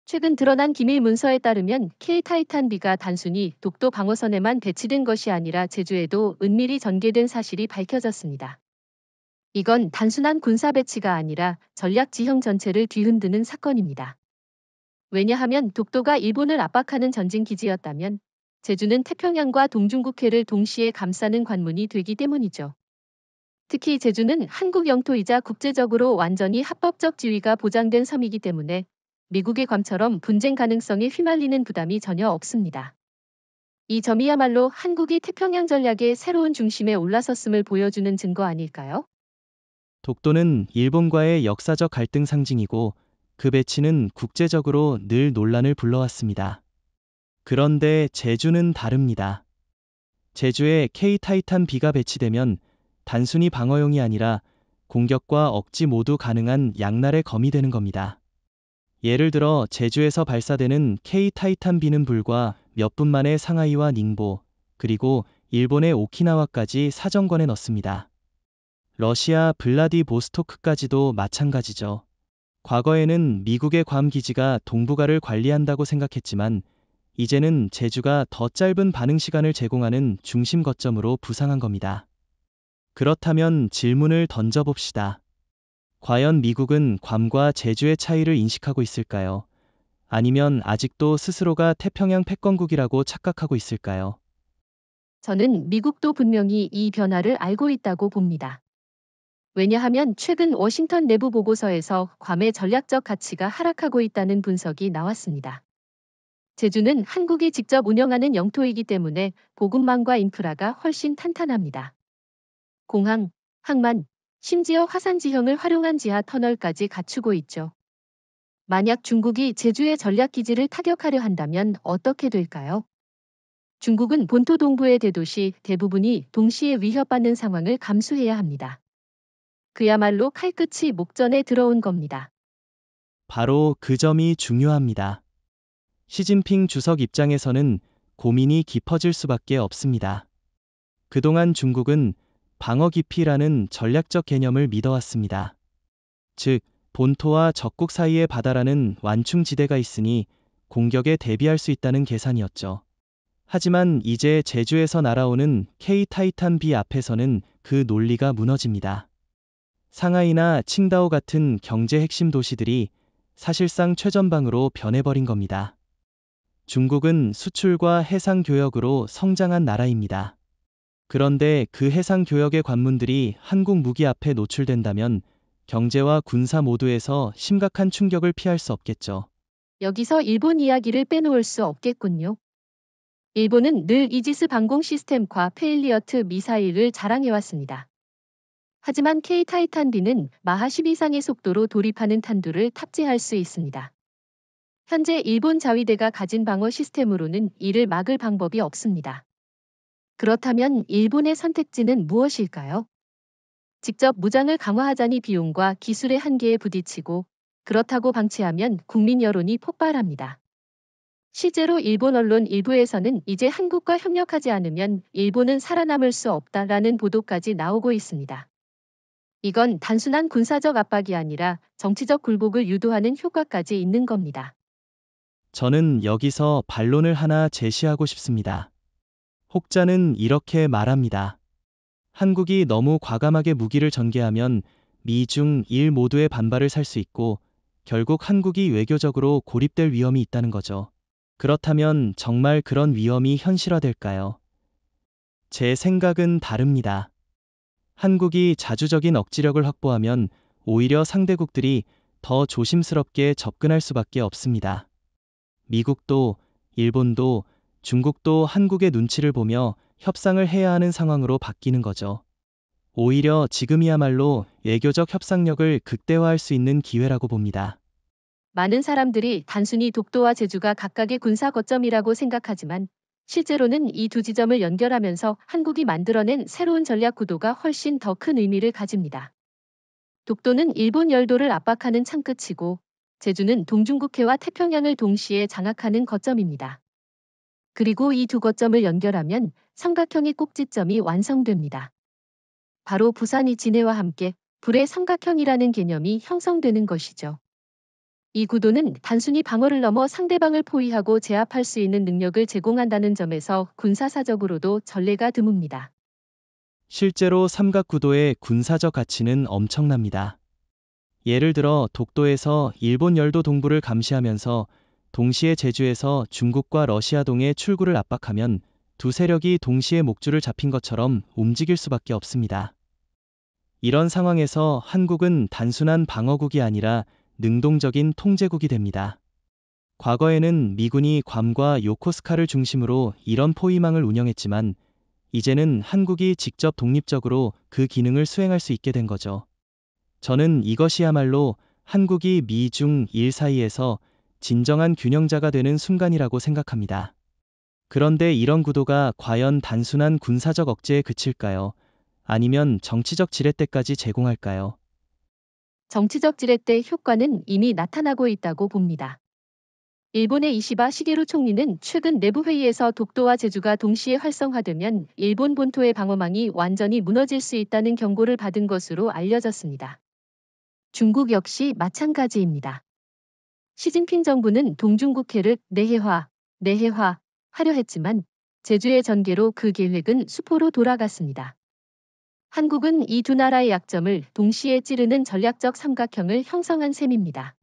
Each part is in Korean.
최근 드러난 기밀 문서에 따르면 K-타이탄-B가 단순히 독도 방어선에만 배치된 것이 아니라 제주에도 은밀히 전개된 사실이 밝혀졌습니다. 이건 단순한 군사 배치가 아니라 전략 지형 전체를 뒤흔드는 사건입니다. 왜냐하면 독도가 일본을 압박하는 전진 기지였다면 제주는 태평양과 동중국해를 동시에 감싸는 관문이 되기 때문이죠. 특히 제주는 한국 영토이자 국제적으로 완전히 합법적 지위가 보장된 섬이기 때문에 미국의 괌처럼 분쟁 가능성에 휘말리는 부담이 전혀 없습니다. 이 점이야말로 한국이 태평양 전략의 새로운 중심에 올라섰음을 보여주는 증거 아닐까요? 독도는 일본과의 역사적 갈등 상징이고 그 배치는 국제적으로 늘 논란을 불러왔습니다. 그런데 제주는 다릅니다. 제주에 K-타이탄-B가 배치되면 단순히 방어용이 아니라 공격과 억지 모두 가능한 양날의 검이 되는 겁니다. 예를 들어 제주에서 발사되는 K-타이탄-B는 불과 몇 분 만에 상하이와 닝보, 그리고 일본의 오키나와까지 사정권에 넣습니다. 러시아 블라디보스토크까지도 마찬가지죠. 과거에는 미국의 괌 기지가 동북아를 관리한다고 생각했지만 이제는 제주가 더 짧은 반응 시간을 제공하는 중심 거점으로 부상한 겁니다. 그렇다면 질문을 던져봅시다. 과연 미국은 괌과 제주의 차이를 인식하고 있을까요? 아니면 아직도 스스로가 태평양 패권국이라고 착각하고 있을까요? 저는 미국도 분명히 이 변화를 알고 있다고 봅니다. 왜냐하면 최근 워싱턴 내부 보고서에서 괌의 전략적 가치가 하락하고 있다는 분석이 나왔습니다. 제주는 한국이 직접 운영하는 영토이기 때문에 보급망과 인프라가 훨씬 탄탄합니다. 공항, 항만, 심지어 화산 지형을 활용한 지하 터널까지 갖추고 있죠. 만약 중국이 제주의 전략기지를 타격하려 한다면 어떻게 될까요? 중국은 본토 동부의 대도시 대부분이 동시에 위협받는 상황을 감수해야 합니다. 그야말로 칼끝이 목전에 들어온 겁니다. 바로 그 점이 중요합니다. 시진핑 주석 입장에서는 고민이 깊어질 수밖에 없습니다. 그동안 중국은 방어 기피라는 전략적 개념을 믿어왔습니다. 즉, 본토와 적국 사이의 바다라는 완충지대가 있으니 공격에 대비할 수 있다는 계산이었죠. 하지만 이제 제주에서 날아오는 K-타이탄-B 앞에서는 그 논리가 무너집니다. 상하이나 칭다오 같은 경제 핵심 도시들이 사실상 최전방으로 변해버린 겁니다. 중국은 수출과 해상 교역으로 성장한 나라입니다. 그런데 그 해상 교역의 관문들이 한국 무기 앞에 노출된다면 경제와 군사 모두에서 심각한 충격을 피할 수 없겠죠. 여기서 일본 이야기를 빼놓을 수 없겠군요. 일본은 늘 이지스 방공 시스템과 페일리어트 미사일을 자랑해왔습니다. 하지만 K-타이탄-B는 마하 10 이상의 속도로 돌입하는 탄두를 탑재할 수 있습니다. 현재 일본 자위대가 가진 방어 시스템으로는 이를 막을 방법이 없습니다. 그렇다면 일본의 선택지는 무엇일까요? 직접 무장을 강화하자니 비용과 기술의 한계에 부딪히고 그렇다고 방치하면 국민 여론이 폭발합니다. 실제로 일본 언론 일부에서는 이제 한국과 협력하지 않으면 일본은 살아남을 수 없다라는 보도까지 나오고 있습니다. 이건 단순한 군사적 압박이 아니라 정치적 굴복을 유도하는 효과까지 있는 겁니다. 저는 여기서 반론을 하나 제시하고 싶습니다. 혹자는 이렇게 말합니다. 한국이 너무 과감하게 무기를 전개하면 미, 중, 일 모두의 반발을 살 수 있고 결국 한국이 외교적으로 고립될 위험이 있다는 거죠. 그렇다면 정말 그런 위험이 현실화될까요? 제 생각은 다릅니다. 한국이 자주적인 억지력을 확보하면 오히려 상대국들이 더 조심스럽게 접근할 수밖에 없습니다. 미국도, 일본도, 중국도 한국의 눈치를 보며 협상을 해야 하는 상황으로 바뀌는 거죠. 오히려 지금이야말로 외교적 협상력을 극대화할 수 있는 기회라고 봅니다. 많은 사람들이 단순히 독도와 제주가 각각의 군사 거점이라고 생각하지만 실제로는 이 두 지점을 연결하면서 한국이 만들어낸 새로운 전략 구도가 훨씬 더 큰 의미를 가집니다. 독도는 일본 열도를 압박하는 창끝이고 제주는 동중국해와 태평양을 동시에 장악하는 거점입니다. 그리고 이 두 거점을 연결하면 삼각형의 꼭지점이 완성됩니다. 바로 부산이 진해와 함께 불의 삼각형이라는 개념이 형성되는 것이죠. 이 구도는 단순히 방어를 넘어 상대방을 포위하고 제압할 수 있는 능력을 제공한다는 점에서 군사사적으로도 전례가 드뭅니다. 실제로 삼각구도의 군사적 가치는 엄청납니다. 예를 들어 독도에서 일본 열도 동부를 감시하면서 동시에 제주에서 중국과 러시아 동의 출구를 압박하면 두 세력이 동시에 목줄을 잡힌 것처럼 움직일 수밖에 없습니다. 이런 상황에서 한국은 단순한 방어국이 아니라 능동적인 통제국이 됩니다. 과거에는 미군이 괌과 요코스카를 중심으로 이런 포위망을 운영했지만 이제는 한국이 직접 독립적으로 그 기능을 수행할 수 있게 된 거죠. 저는 이것이야말로 한국이 미, 중, 일 사이에서 진정한 균형자가 되는 순간이라고 생각합니다. 그런데 이런 구도가 과연 단순한 군사적 억제에 그칠까요? 아니면 정치적 지렛대까지 제공할까요? 정치적 지렛대 효과는 이미 나타나고 있다고 봅니다. 일본의 이시바 시게루 총리는 최근 내부 회의에서 독도와 제주가 동시에 활성화되면 일본 본토의 방어망이 완전히 무너질 수 있다는 경고를 받은 것으로 알려졌습니다. 중국 역시 마찬가지입니다. 시진핑 정부는 동중국해를 내해화 하려 했지만 제주의 전개로 그 계획은 수포로 돌아갔습니다. 한국은 이 두 나라의 약점을 동시에 찌르는 전략적 삼각형을 형성한 셈입니다.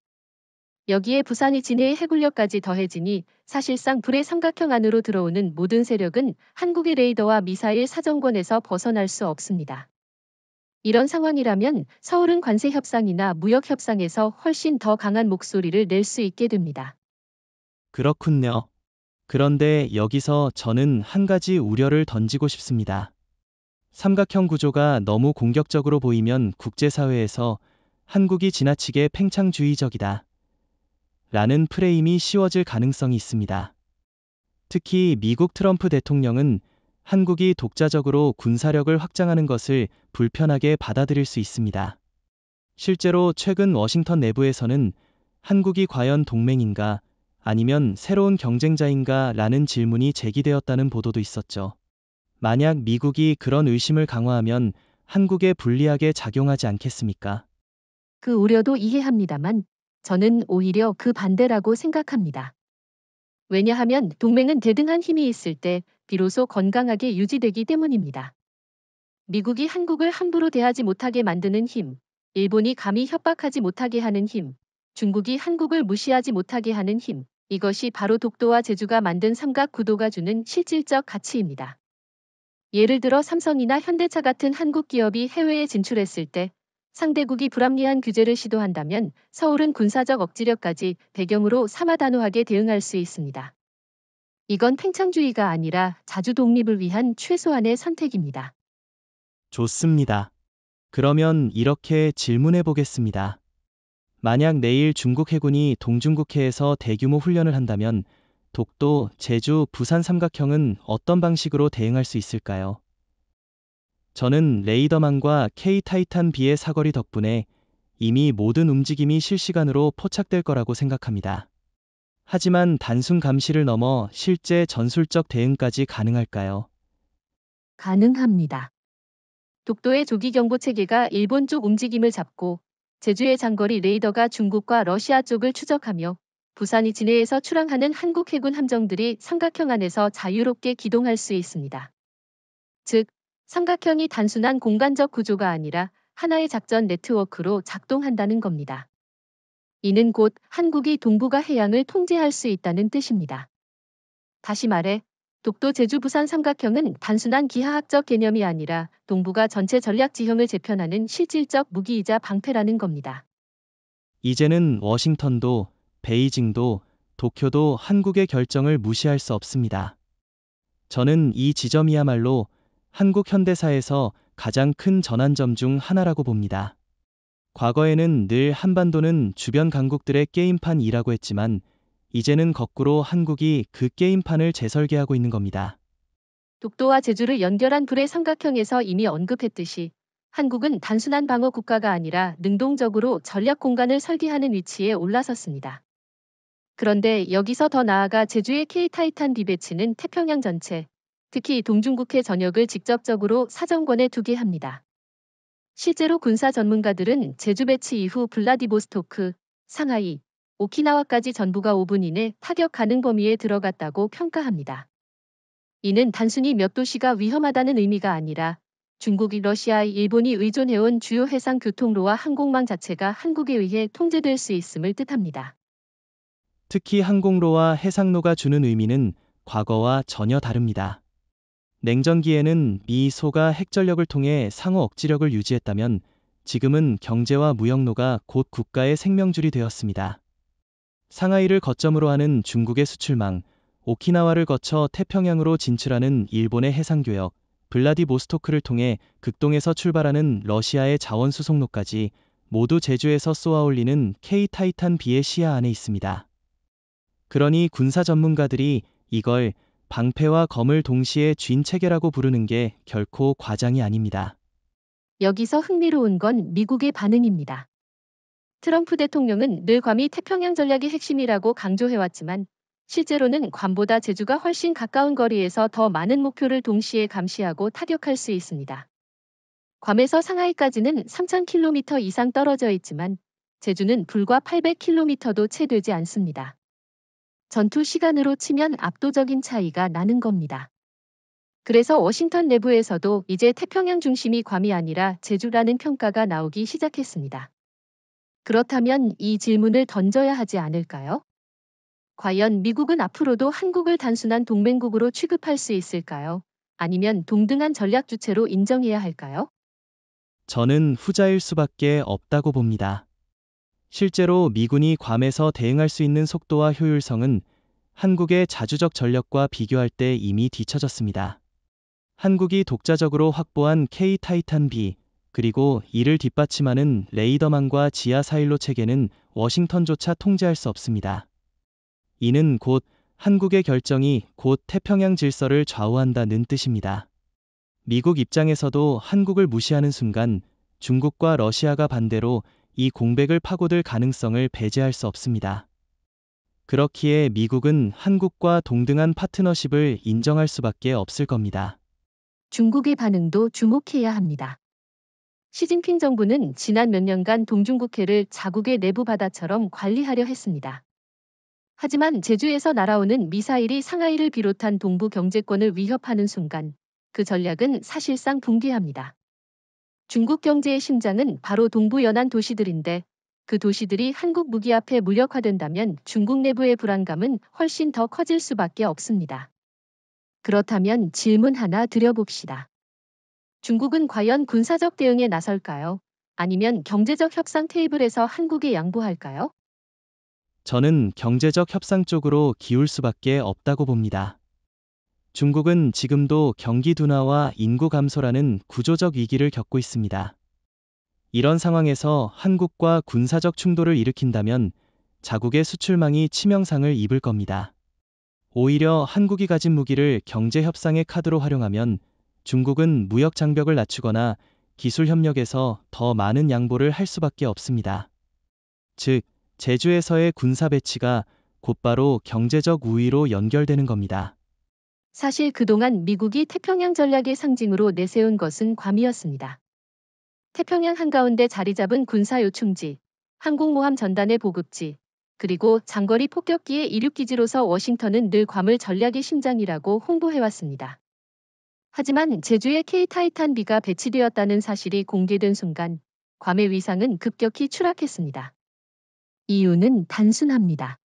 여기에 부산이 진해의 해군력까지 더해지니 사실상 불의 삼각형 안으로 들어오는 모든 세력은 한국의 레이더와 미사일 사정권에서 벗어날 수 없습니다. 이런 상황이라면 서울은 관세 협상이나 무역 협상에서 훨씬 더 강한 목소리를 낼 수 있게 됩니다. 그렇군요. 그런데 여기서 저는 한 가지 우려를 던지고 싶습니다. 삼각형 구조가 너무 공격적으로 보이면 국제사회에서 한국이 지나치게 팽창주의적이다 라는 프레임이 씌워질 가능성이 있습니다. 특히 미국 트럼프 대통령은 한국이 독자적으로 군사력을 확장하는 것을 불편하게 받아들일 수 있습니다. 실제로 최근 워싱턴 내부에서는 한국이 과연 동맹인가 아니면 새로운 경쟁자인가 라는 질문이 제기되었다는 보도도 있었죠. 만약 미국이 그런 의심을 강화하면 한국에 불리하게 작용하지 않겠습니까? 그 우려도 이해합니다만 저는 오히려 그 반대라고 생각합니다. 왜냐하면 동맹은 대등한 힘이 있을 때 비로소 건강하게 유지되기 때문입니다. 미국이 한국을 함부로 대하지 못하게 만드는 힘, 일본이 감히 협박하지 못하게 하는 힘, 중국이 한국을 무시하지 못하게 하는 힘, 이것이 바로 독도와 제주가 만든 삼각 구도가 주는 실질적 가치입니다. 예를 들어 삼성이나 현대차 같은 한국 기업이 해외에 진출했을 때 상대국이 불합리한 규제를 시도한다면 서울은 군사적 억지력까지 배경으로 삼아 단호하게 대응할 수 있습니다. 이건 팽창주의가 아니라 자주 독립을 위한 최소한의 선택입니다. 좋습니다. 그러면 이렇게 질문해 보겠습니다. 만약 내일 중국 해군이 동중국해에서 대규모 훈련을 한다면 독도, 제주, 부산 삼각형은 어떤 방식으로 대응할 수 있을까요? 저는 레이더망과 K-타이탄 B의 사거리 덕분에 이미 모든 움직임이 실시간으로 포착될 거라고 생각합니다. 하지만 단순 감시를 넘어 실제 전술적 대응까지 가능할까요? 가능합니다. 독도의 조기경보 체계가 일본 쪽 움직임을 잡고 제주의 장거리 레이더가 중국과 러시아 쪽을 추적하며 부산이 진해에서 출항하는 한국 해군 함정들이 삼각형 안에서 자유롭게 기동할 수 있습니다. 즉, 삼각형이 단순한 공간적 구조가 아니라 하나의 작전 네트워크로 작동한다는 겁니다. 이는 곧 한국이 동북아 해양을 통제할 수 있다는 뜻입니다. 다시 말해, 독도 제주 부산 삼각형은 단순한 기하학적 개념이 아니라 동북아 전체 전략 지형을 재편하는 실질적 무기이자 방패라는 겁니다. 이제는 워싱턴도, 베이징도, 도쿄도 한국의 결정을 무시할 수 없습니다. 저는 이 지점이야말로 한국 현대사에서 가장 큰 전환점 중 하나라고 봅니다. 과거에는 늘 한반도는 주변 강국들의 게임판이라고 했지만 이제는 거꾸로 한국이 그 게임판을 재설계하고 있는 겁니다. 독도와 제주를 연결한 불의 삼각형에서 이미 언급했듯이 한국은 단순한 방어 국가가 아니라 능동적으로 전략 공간을 설계하는 위치에 올라섰습니다. 그런데 여기서 더 나아가 제주의 K타이탄 배치는 태평양 전체, 특히 동중국해 전역을 직접적으로 사정권에 두게 합니다. 실제로 군사 전문가들은 제주 배치 이후 블라디보스토크, 상하이, 오키나와까지 전부가 5분 이내 타격 가능 범위에 들어갔다고 평가합니다. 이는 단순히 몇 도시가 위험하다는 의미가 아니라 중국이 러시아, 일본이 의존해온 주요 해상 교통로와 항공망 자체가 한국에 의해 통제될 수 있음을 뜻합니다. 특히 항공로와 해상로가 주는 의미는 과거와 전혀 다릅니다. 냉전기에는 미, 소가 핵전력을 통해 상호 억지력을 유지했다면 지금은 경제와 무역로가 곧 국가의 생명줄이 되었습니다. 상하이를 거점으로 하는 중국의 수출망, 오키나와를 거쳐 태평양으로 진출하는 일본의 해상교역, 블라디보스토크를 통해 극동에서 출발하는 러시아의 자원 수송로까지 모두 제주에서 쏘아올리는 K타이탄 B의 시야 안에 있습니다. 그러니 군사 전문가들이 이걸 방패와 검을 동시에 쥔 체계라고 부르는 게 결코 과장이 아닙니다. 여기서 흥미로운 건 미국의 반응입니다. 트럼프 대통령은 늘 괌이 태평양 전략의 핵심이라고 강조해왔지만 실제로는 괌보다 제주가 훨씬 가까운 거리에서 더 많은 목표를 동시에 감시하고 타격할 수 있습니다. 괌에서 상하이까지는 3,000km 이상 떨어져 있지만 제주는 불과 800km도 채 되지 않습니다. 전투 시간으로 치면 압도적인 차이가 나는 겁니다. 그래서 워싱턴 내부에서도 이제 태평양 중심이 괌이 아니라 제주라는 평가가 나오기 시작했습니다. 그렇다면 이 질문을 던져야 하지 않을까요? 과연 미국은 앞으로도 한국을 단순한 동맹국으로 취급할 수 있을까요? 아니면 동등한 전략 주체로 인정해야 할까요? 저는 후자일 수밖에 없다고 봅니다. 실제로 미군이 괌에서 대응할 수 있는 속도와 효율성은 한국의 자주적 전력과 비교할 때 이미 뒤처졌습니다. 한국이 독자적으로 확보한 K타이탄 B, 그리고 이를 뒷받침하는 레이더망과 지하 사일로 체계는 워싱턴조차 통제할 수 없습니다. 이는 곧 한국의 결정이 곧 태평양 질서를 좌우한다는 뜻입니다. 미국 입장에서도 한국을 무시하는 순간 중국과 러시아가 반대로 이 공백을 파고들 가능성을 배제할 수 없습니다. 그렇기에 미국은 한국과 동등한 파트너십을 인정할 수밖에 없을 겁니다. 중국의 반응도 주목해야 합니다. 시진핑 정부는 지난 몇 년간 동중국해를 자국의 내부 바다처럼 관리하려 했습니다. 하지만 제주에서 날아오는 미사일이 상하이를 비롯한 동부 경제권을 위협하는 순간 그 전략은 사실상 붕괴합니다. 중국 경제의 심장은 바로 동부 연안 도시들인데 그 도시들이 한국 무기 앞에 무력화된다면 중국 내부의 불안감은 훨씬 더 커질 수밖에 없습니다. 그렇다면 질문 하나 드려봅시다. 중국은 과연 군사적 대응에 나설까요? 아니면 경제적 협상 테이블에서 한국에 양보할까요? 저는 경제적 협상 쪽으로 기울 수밖에 없다고 봅니다. 중국은 지금도 경기 둔화와 인구 감소라는 구조적 위기를 겪고 있습니다. 이런 상황에서 한국과 군사적 충돌을 일으킨다면 자국의 수출망이 치명상을 입을 겁니다. 오히려 한국이 가진 무기를 경제 협상의 카드로 활용하면 중국은 무역 장벽을 낮추거나 기술 협력에서 더 많은 양보를 할 수밖에 없습니다. 즉, 제주에서의 군사 배치가 곧바로 경제적 우위로 연결되는 겁니다. 사실 그동안 미국이 태평양 전략의 상징으로 내세운 것은 괌이었습니다. 태평양 한가운데 자리 잡은 군사 요충지, 항공모함 전단의 보급지, 그리고 장거리 폭격기의 이륙기지로서 워싱턴은 늘 괌을 전략의 심장이라고 홍보해왔습니다. 하지만 제주에 K타이탄 B가 배치되었다는 사실이 공개된 순간 괌의 위상은 급격히 추락했습니다. 이유는 단순합니다.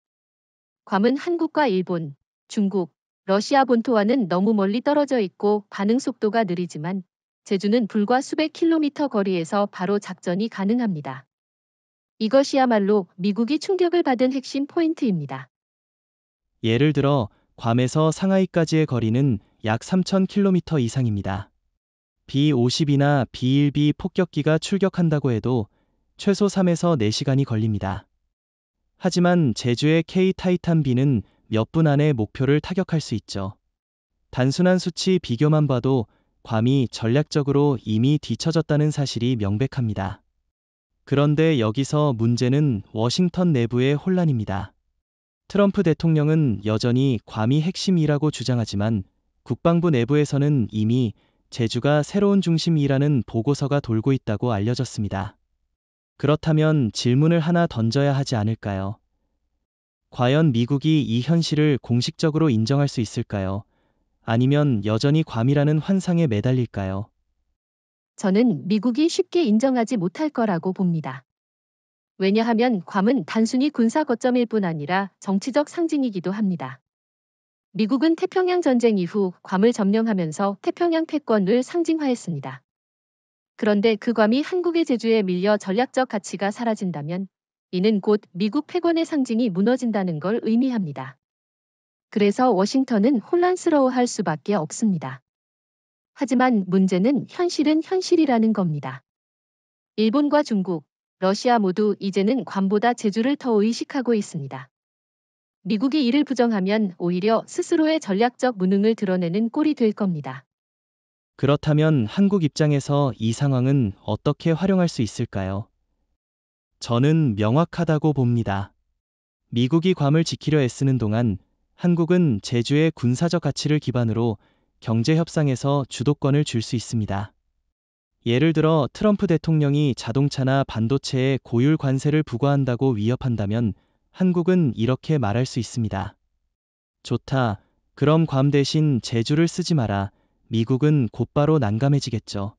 괌은 한국과 일본, 중국, 러시아 본토와는 너무 멀리 떨어져 있고 반응 속도가 느리지만 제주는 불과 수백 킬로미터 거리에서 바로 작전이 가능합니다. 이것이야말로 미국이 충격을 받은 핵심 포인트입니다. 예를 들어 괌에서 상하이까지의 거리는 약 3,000km 이상입니다. B-50이나 B-1B 폭격기가 출격한다고 해도 최소 3에서 4시간이 걸립니다. 하지만 제주의 K타이탄 B는 몇 분 안에 목표를 타격할 수 있죠. 단순한 수치 비교만 봐도 괌이 전략적으로 이미 뒤처졌다는 사실이 명백합니다. 그런데 여기서 문제는 워싱턴 내부의 혼란입니다. 트럼프 대통령은 여전히 괌이 핵심이라고 주장하지만 국방부 내부에서는 이미 제주가 새로운 중심이라는 보고서가 돌고 있다고 알려졌습니다. 그렇다면 질문을 하나 던져야 하지 않을까요? 과연 미국이 이 현실을 공식적으로 인정할 수 있을까요? 아니면 여전히 괌이라는 환상에 매달릴까요? 저는 미국이 쉽게 인정하지 못할 거라고 봅니다. 왜냐하면 괌은 단순히 군사 거점일 뿐 아니라 정치적 상징이기도 합니다. 미국은 태평양 전쟁 이후 괌을 점령하면서 태평양 패권을 상징화했습니다. 그런데 그 괌이 한국의 제주에 밀려 전략적 가치가 사라진다면 이는 곧 미국 패권의 상징이 무너진다는 걸 의미합니다. 그래서 워싱턴은 혼란스러워할 수밖에 없습니다. 하지만 문제는 현실은 현실이라는 겁니다. 일본과 중국, 러시아 모두 이제는 괌보다 제주를 더 의식하고 있습니다. 미국이 이를 부정하면 오히려 스스로의 전략적 무능을 드러내는 꼴이 될 겁니다. 그렇다면 한국 입장에서 이 상황은 어떻게 활용할 수 있을까요? 저는 명확하다고 봅니다. 미국이 괌을 지키려 애쓰는 동안 한국은 제주의 군사적 가치를 기반으로 경제 협상에서 주도권을 줄 수 있습니다. 예를 들어 트럼프 대통령이 자동차나 반도체에 고율 관세를 부과한다고 위협한다면 한국은 이렇게 말할 수 있습니다. 좋다. 그럼 괌 대신 제주를 쓰지 마라. 미국은 곧바로 난감해지겠죠.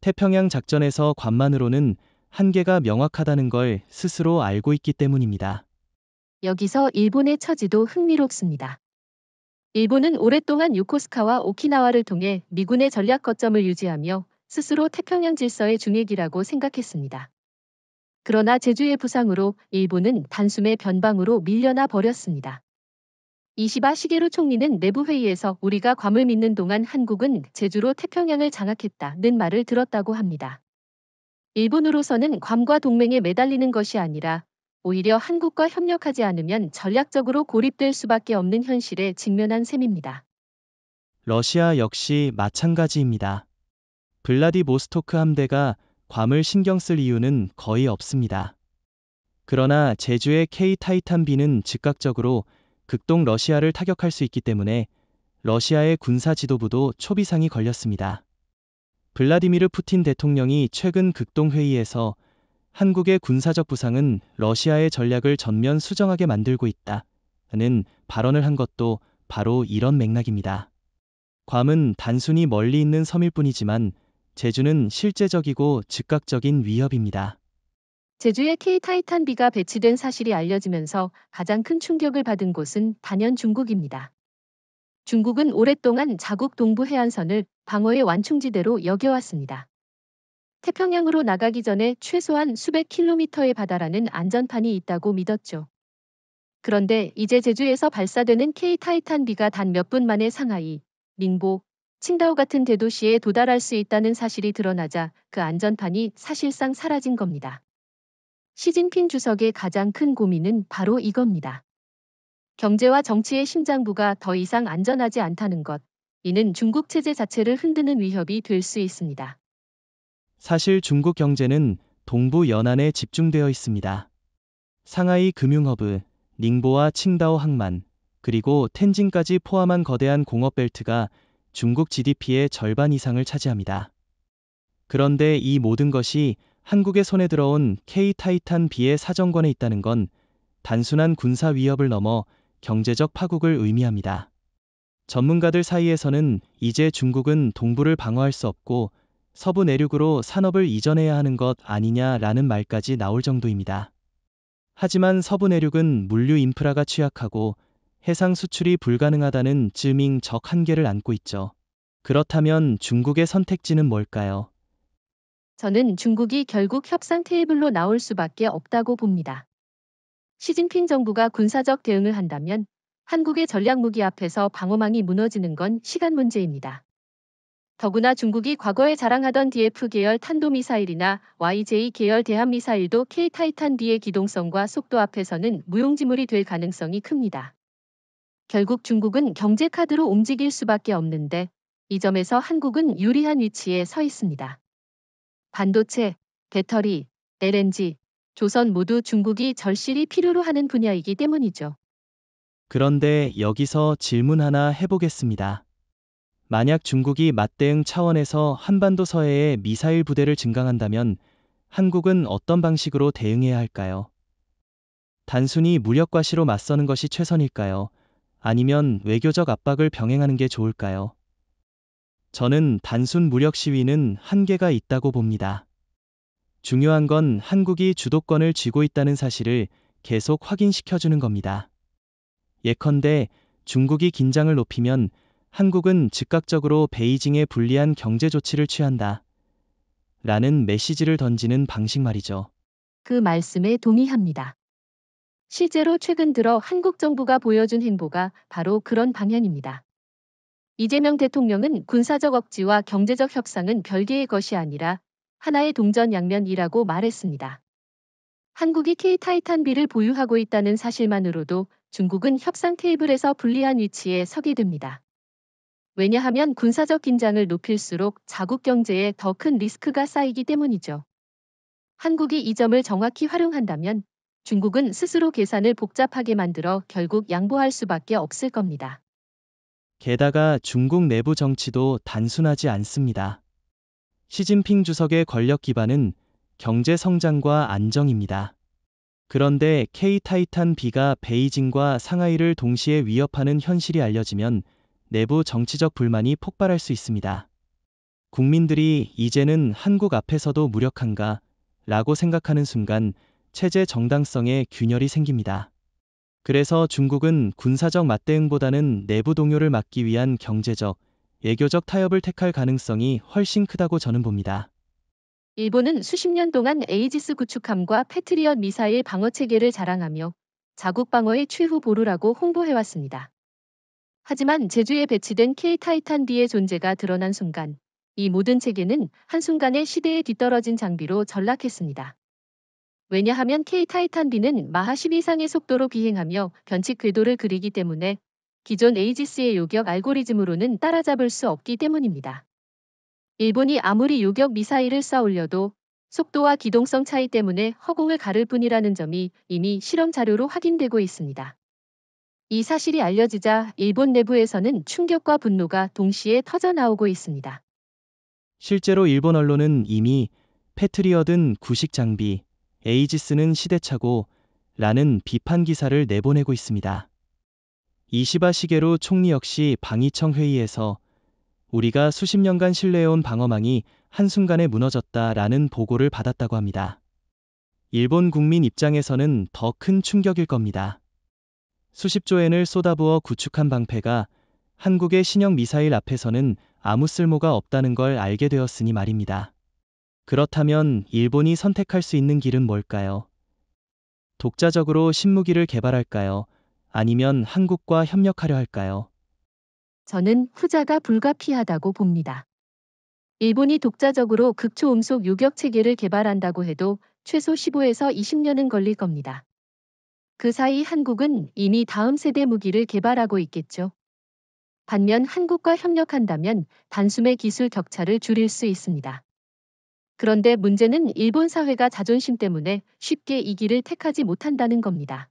태평양 작전에서 괌만으로는 한계가 명확하다는 걸 스스로 알고 있기 때문입니다. 여기서 일본의 처지도 흥미롭습니다. 일본은 오랫동안 요코스카와 오키나와를 통해 미군의 전략 거점을 유지하며 스스로 태평양 질서의 중핵이라고 생각했습니다. 그러나 제주의 부상으로 일본은 단숨에 변방으로 밀려나 버렸습니다. 이시바 시게루 총리는 내부 회의에서 우리가 괌을 믿는 동안 한국은 제주로 태평양을 장악했다는 말을 들었다고 합니다. 일본으로서는 괌과 동맹에 매달리는 것이 아니라 오히려 한국과 협력하지 않으면 전략적으로 고립될 수밖에 없는 현실에 직면한 셈입니다. 러시아 역시 마찬가지입니다. 블라디보스토크 함대가 괌을 신경 쓸 이유는 거의 없습니다. 그러나 제주의 K-타이탄 B는 즉각적으로 극동 러시아를 타격할 수 있기 때문에 러시아의 군사 지도부도 초비상이 걸렸습니다. 블라디미르 푸틴 대통령이 최근 극동회의에서 한국의 군사적 부상은 러시아의 전략을 전면 수정하게 만들고 있다는 발언을 한 것도 바로 이런 맥락입니다. 괌은 단순히 멀리 있는 섬일 뿐이지만 제주는 실제적이고 즉각적인 위협입니다. 제주에 K-타이탄 B가 배치된 사실이 알려지면서 가장 큰 충격을 받은 곳은 단연 중국입니다. 중국은 오랫동안 자국 동부 해안선을 방어의 완충지대로 여겨왔습니다. 태평양으로 나가기 전에 최소한 수백 킬로미터에 바다라는 안전판이 있다고 믿었죠. 그런데 이제 제주에서 발사되는 K-타이탄 B가 단 몇 분 만에 상하이, 닝보, 칭다오 같은 대도시에 도달할 수 있다는 사실이 드러나자 그 안전판이 사실상 사라진 겁니다. 시진핑 주석의 가장 큰 고민은 바로 이겁니다. 경제와 정치의 심장부가 더 이상 안전하지 않다는 것. 이는 중국 체제 자체를 흔드는 위협이 될 수 있습니다. 사실 중국 경제는 동부 연안에 집중되어 있습니다. 상하이 금융허브, 닝보와 칭다오 항만, 그리고 텐진까지 포함한 거대한 공업벨트가 중국 GDP의 절반 이상을 차지합니다. 그런데 이 모든 것이 한국의 손에 들어온 K-타이탄 B의 사정권에 있다는 건 단순한 군사 위협을 넘어 경제적 파국을 의미합니다. 전문가들 사이에서는 이제 중국은 동부를 방어할 수 없고 서부 내륙으로 산업을 이전해야 하는 것 아니냐라는 말까지 나올 정도입니다. 하지만 서부 내륙은 물류 인프라가 취약하고 해상 수출이 불가능하다는 즈밍적 한계를 안고 있죠. 그렇다면 중국의 선택지는 뭘까요? 저는 중국이 결국 협상 테이블로 나올 수밖에 없다고 봅니다. 시진핑 정부가 군사적 대응을 한다면 한국의 전략무기 앞에서 방어망이 무너지는 건 시간 문제입니다. 더구나 중국이 과거에 자랑하던 DF 계열 탄도미사일이나 YJ 계열 대함미사일도 K-타이탄 B의 기동성과 속도 앞에서는 무용지물이 될 가능성이 큽니다. 결국 중국은 경제 카드로 움직일 수밖에 없는데 이 점에서 한국은 유리한 위치에 서 있습니다. 반도체, 배터리, LNG, 조선 모두 중국이 절실히 필요로 하는 분야이기 때문이죠. 그런데 여기서 질문 하나 해보겠습니다. 만약 중국이 맞대응 차원에서 한반도 서해에 미사일 부대를 증강한다면 한국은 어떤 방식으로 대응해야 할까요? 단순히 무력 과시로 맞서는 것이 최선일까요? 아니면 외교적 압박을 병행하는 게 좋을까요? 저는 단순 무력 시위는 한계가 있다고 봅니다. 중요한 건 한국이 주도권을 쥐고 있다는 사실을 계속 확인시켜주는 겁니다. 예컨대 중국이 긴장을 높이면 한국은 즉각적으로 베이징에 불리한 경제 조치를 취한다. 라는 메시지를 던지는 방식 말이죠. 그 말씀에 동의합니다. 실제로 최근 들어 한국 정부가 보여준 행보가 바로 그런 방향입니다. 이재명 대통령은 군사적 억지와 경제적 협상은 별개의 것이 아니라 하나의 동전양면이라고 말했습니다. 한국이 K-타이탄 B를 보유하고 있다는 사실만으로도 중국은 협상 테이블에서 불리한 위치에 서게 됩니다. 왜냐하면 군사적 긴장을 높일수록 자국 경제에 더 큰 리스크가 쌓이기 때문이죠. 한국이 이 점을 정확히 활용한다면 중국은 스스로 계산을 복잡하게 만들어 결국 양보할 수밖에 없을 겁니다. 게다가 중국 내부 정치도 단순하지 않습니다. 시진핑 주석의 권력 기반은 경제 성장과 안정입니다. 그런데 K-타이탄 B가 베이징과 상하이를 동시에 위협하는 현실이 알려지면 내부 정치적 불만이 폭발할 수 있습니다. 국민들이 이제는 한국 앞에서도 무력한가? 라고 생각하는 순간 체제 정당성에 균열이 생깁니다. 그래서 중국은 군사적 맞대응보다는 내부 동요를 막기 위한 경제적, 외교적 타협을 택할 가능성이 훨씬 크다고 저는 봅니다. 일본은 수십 년 동안 에이지스 구축함과 패트리엇 미사일 방어 체계를 자랑하며 자국 방어의 최후 보루라고 홍보해왔습니다. 하지만 제주에 배치된 K-타이탄 B의 존재가 드러난 순간 이 모든 체계는 한순간에 시대에 뒤떨어진 장비로 전락했습니다. 왜냐하면 K-타이탄 B는 마하 10 이상의 속도로 비행하며 변칙 궤도를 그리기 때문에 기존 에이지스의 요격 알고리즘으로는 따라잡을 수 없기 때문입니다. 일본이 아무리 요격 미사일을 쏴 올려도 속도와 기동성 차이 때문에 허공을 가를 뿐이라는 점이 이미 실험 자료로 확인되고 있습니다. 이 사실이 알려지자 일본 내부에서는 충격과 분노가 동시에 터져나오고 있습니다. 실제로 일본 언론은 이미 패트리엇은 구식 장비, 에이지스는 시대착오 라는 비판 기사를 내보내고 있습니다. 이시바 시게루 총리 역시 방위청 회의에서 우리가 수십 년간 신뢰해온 방어망이 한순간에 무너졌다라는 보고를 받았다고 합니다. 일본 국민 입장에서는 더 큰 충격일 겁니다. 수십조 엔을 쏟아부어 구축한 방패가 한국의 신형 미사일 앞에서는 아무 쓸모가 없다는 걸 알게 되었으니 말입니다. 그렇다면 일본이 선택할 수 있는 길은 뭘까요? 독자적으로 신무기를 개발할까요? 아니면 한국과 협력하려 할까요? 저는 후자가 불가피하다고 봅니다. 일본이 독자적으로 극초음속 요격 체계를 개발한다고 해도 최소 15에서 20년은 걸릴 겁니다. 그 사이 한국은 이미 다음 세대 무기를 개발하고 있겠죠. 반면 한국과 협력한다면 단숨에 기술 격차를 줄일 수 있습니다. 그런데 문제는 일본 사회가 자존심 때문에 쉽게 이 길을 택하지 못한다는 겁니다.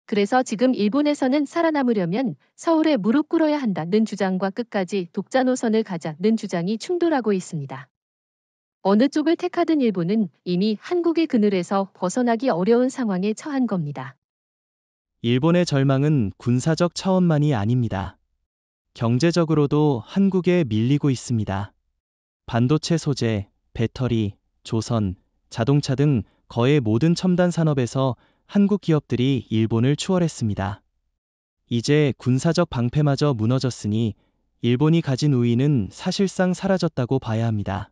그래서 지금 일본에서는 살아남으려면 서울에 무릎 꿇어야 한다는 주장과 끝까지 독자 노선을 가자는 주장이 충돌하고 있습니다. 어느 쪽을 택하든 일본은 이미 한국의 그늘에서 벗어나기 어려운 상황에 처한 겁니다. 일본의 절망은 군사적 차원만이 아닙니다. 경제적으로도 한국에 밀리고 있습니다. 반도체 소재, 배터리, 조선, 자동차 등 거의 모든 첨단 산업에서 한국 기업들이 일본을 추월했습니다. 이제 군사적 방패마저 무너졌으니 일본이 가진 우위는 사실상 사라졌다고 봐야 합니다.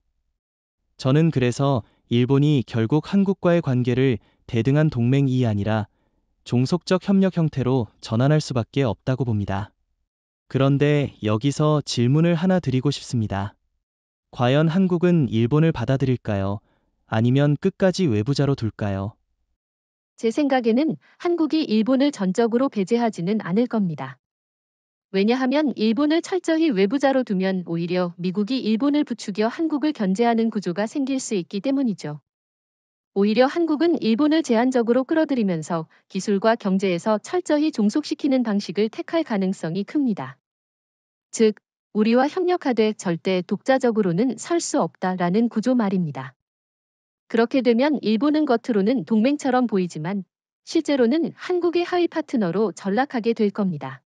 저는 그래서 일본이 결국 한국과의 관계를 대등한 동맹이 아니라 종속적 협력 형태로 전환할 수밖에 없다고 봅니다. 그런데 여기서 질문을 하나 드리고 싶습니다. 과연 한국은 일본을 받아들일까요? 아니면 끝까지 외부자로 둘까요? 제 생각에는 한국이 일본을 전적으로 배제하지는 않을 겁니다. 왜냐하면 일본을 철저히 외부자로 두면 오히려 미국이 일본을 부추겨 한국을 견제하는 구조가 생길 수 있기 때문이죠. 오히려 한국은 일본을 제한적으로 끌어들이면서 기술과 경제에서 철저히 종속시키는 방식을 택할 가능성이 큽니다. 즉, 우리와 협력하되 절대 독자적으로는 설 수 없다라는 구조 말입니다. 그렇게 되면 일본은 겉으로는 동맹처럼 보이지만 실제로는 한국의 하위 파트너로 전락하게 될 겁니다.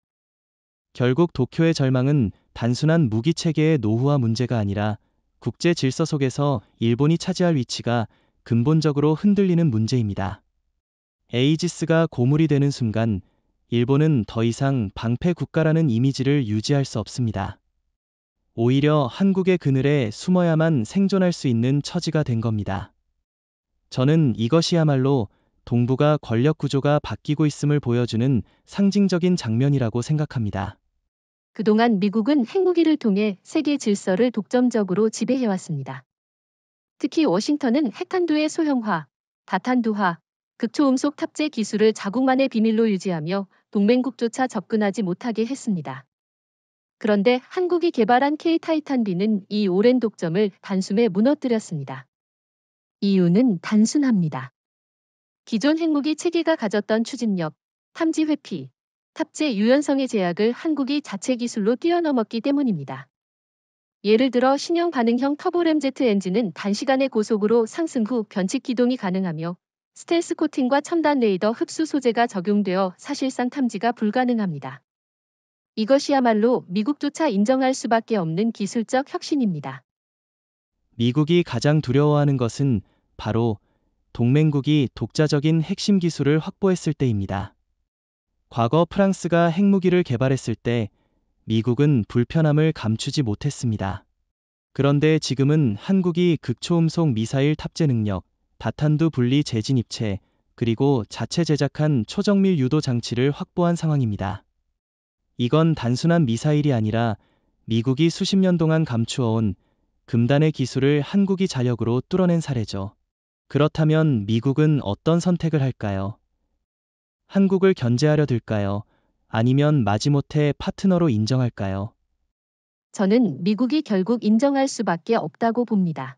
결국 도쿄의 절망은 단순한 무기 체계의 노후화 문제가 아니라 국제 질서 속에서 일본이 차지할 위치가 근본적으로 흔들리는 문제입니다. 에이지스가 고물이 되는 순간 일본은 더 이상 방패 국가라는 이미지를 유지할 수 없습니다. 오히려 한국의 그늘에 숨어야만 생존할 수 있는 처지가 된 겁니다. 저는 이것이야말로 동북아 권력 구조가 바뀌고 있음을 보여주는 상징적인 장면이라고 생각합니다. 그동안 미국은 핵무기를 통해 세계 질서를 독점적으로 지배해왔습니다. 특히 워싱턴은 핵탄두의 소형화, 다탄두화, 극초음속 탑재 기술을 자국만의 비밀로 유지하며 동맹국조차 접근하지 못하게 했습니다. 그런데 한국이 개발한 K-타이탄 B는 이 오랜 독점을 단숨에 무너뜨렸습니다. 이유는 단순합니다. 기존 핵무기 체계가 가졌던 추진력, 탐지 회피, 탑재 유연성의 제약을 한국이 자체 기술로 뛰어넘었기 때문입니다. 예를 들어 신형 반응형 터보램제트 엔진은 단시간에 고속으로 상승 후 변칙 기동이 가능하며 스텔스 코팅과 첨단 레이더 흡수 소재가 적용되어 사실상 탐지가 불가능합니다. 이것이야말로 미국조차 인정할 수밖에 없는 기술적 혁신입니다. 미국이 가장 두려워하는 것은 바로 동맹국이 독자적인 핵심 기술을 확보했을 때입니다. 과거 프랑스가 핵무기를 개발했을 때 미국은 불편함을 감추지 못했습니다. 그런데 지금은 한국이 극초음속 미사일 탑재 능력, 다탄두 분리 재진 입체, 그리고 자체 제작한 초정밀 유도 장치를 확보한 상황입니다. 이건 단순한 미사일이 아니라 미국이 수십 년 동안 감추어온 금단의 기술을 한국이 자력으로 뚫어낸 사례죠. 그렇다면 미국은 어떤 선택을 할까요? 한국을 견제하려 들까요? 아니면 마지못해 파트너로 인정할까요? 저는 미국이 결국 인정할 수밖에 없다고 봅니다.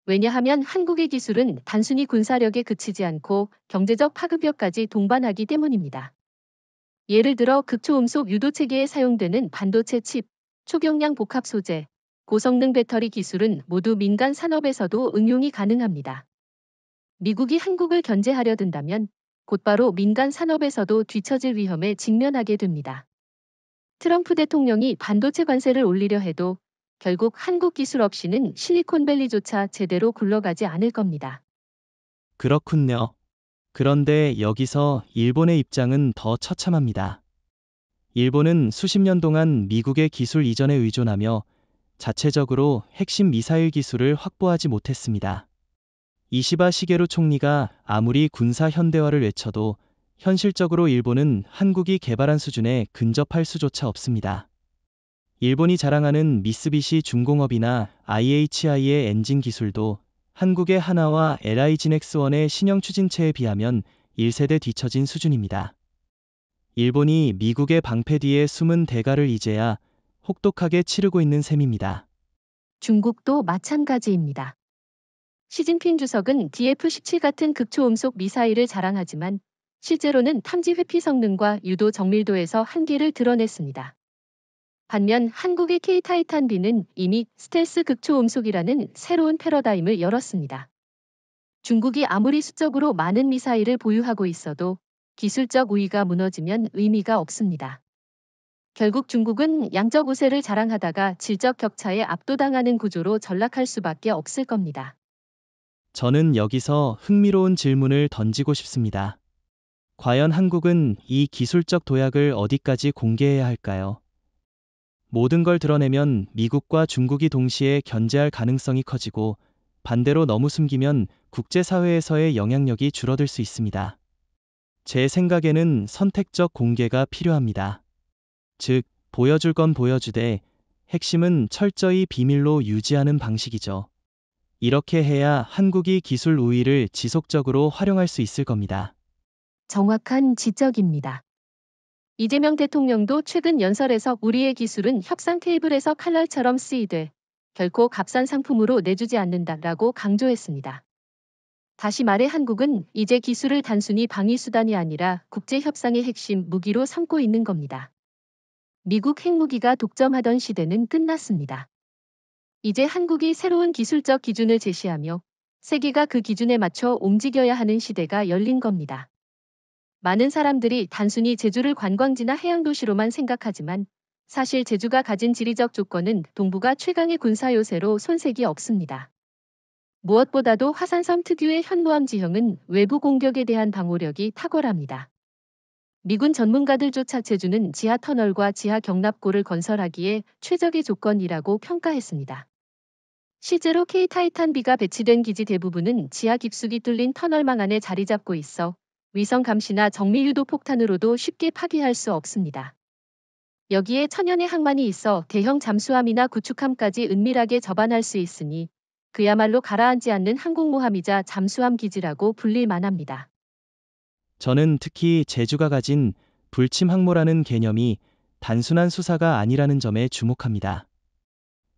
왜냐하면 한국의 기술은 단순히 군사력에 그치지 않고 경제적 파급력까지 동반하기 때문입니다. 예를 들어 극초음속 유도 체계에 사용되는 반도체 칩, 초경량 복합 소재, 고성능 배터리 기술은 모두 민간 산업에서도 응용이 가능합니다. 미국이 한국을 견제하려 든다면 곧바로 민간 산업에서도 뒤처질 위험에 직면하게 됩니다. 트럼프 대통령이 반도체 관세를 올리려 해도 결국 한국 기술 없이는 실리콘밸리조차 제대로 굴러가지 않을 겁니다. 그렇군요. 그런데 여기서 일본의 입장은 더 처참합니다. 일본은 수십 년 동안 미국의 기술 이전에 의존하며 자체적으로 핵심 미사일 기술을 확보하지 못했습니다. 이시바 시게루 총리가 아무리 군사 현대화를 외쳐도 현실적으로 일본은 한국이 개발한 수준에 근접할 수조차 없습니다. 일본이 자랑하는 미쓰비시 중공업이나 IHI의 엔진 기술도 한국의 하나와 LI진엑스원의 신형 추진체에 비하면 1세대 뒤처진 수준입니다. 일본이 미국의 방패 뒤에 숨은 대가를 이제야 혹독하게 치르고 있는 셈입니다. 중국도 마찬가지입니다. 시진핑 주석은 DF-17 같은 극초음속 미사일을 자랑하지만 실제로는 탐지 회피 성능과 유도 정밀도에서 한계를 드러냈습니다. 반면 한국의 K-타이탄 B는 이미 스텔스 극초음속이라는 새로운 패러다임을 열었습니다. 중국이 아무리 수적으로 많은 미사일을 보유하고 있어도 기술적 우위가 무너지면 의미가 없습니다. 결국 중국은 양적 우세를 자랑하다가 질적 격차에 압도당하는 구조로 전락할 수밖에 없을 겁니다. 저는 여기서 흥미로운 질문을 던지고 싶습니다. 과연 한국은 이 기술적 도약을 어디까지 공개해야 할까요? 모든 걸 드러내면 미국과 중국이 동시에 견제할 가능성이 커지고 반대로 너무 숨기면 국제사회에서의 영향력이 줄어들 수 있습니다. 제 생각에는 선택적 공개가 필요합니다. 즉, 보여줄 건 보여주되 핵심은 철저히 비밀로 유지하는 방식이죠. 이렇게 해야 한국이 기술 우위를 지속적으로 활용할 수 있을 겁니다. 정확한 지적입니다. 이재명 대통령도 최근 연설에서 우리의 기술은 협상 테이블에서 칼날처럼 쓰이되 결코 값싼 상품으로 내주지 않는다라고 강조했습니다. 다시 말해 한국은 이제 기술을 단순히 방위수단이 아니라 국제협상의 핵심 무기로 삼고 있는 겁니다. 미국 핵무기가 독점하던 시대는 끝났습니다. 이제 한국이 새로운 기술적 기준을 제시하며 세계가 그 기준에 맞춰 움직여야 하는 시대가 열린 겁니다. 많은 사람들이 단순히 제주를 관광지나 해양도시로만 생각하지만 사실 제주가 가진 지리적 조건은 동북아 최강의 군사요새로 손색이 없습니다. 무엇보다도 화산섬 특유의 현무암 지형은 외부 공격에 대한 방호력이 탁월합니다. 미군 전문가들조차 제주는 지하 터널과 지하 경납고를 건설하기에 최적의 조건이라고 평가했습니다. 실제로 K-타이탄B가 배치된 기지 대부분은 지하 깊숙이 뚫린 터널망 안에 자리 잡고 있어 위성 감시나 정밀 유도 폭탄으로도 쉽게 파괴할 수 없습니다. 여기에 천연의 항만이 있어 대형 잠수함이나 구축함까지 은밀하게 접안할 수 있으니 그야말로 가라앉지 않는 항공모함이자 잠수함 기지라고 불릴 만합니다. 저는 특히 제주가 가진 불침 항모라는 개념이 단순한 수사가 아니라는 점에 주목합니다.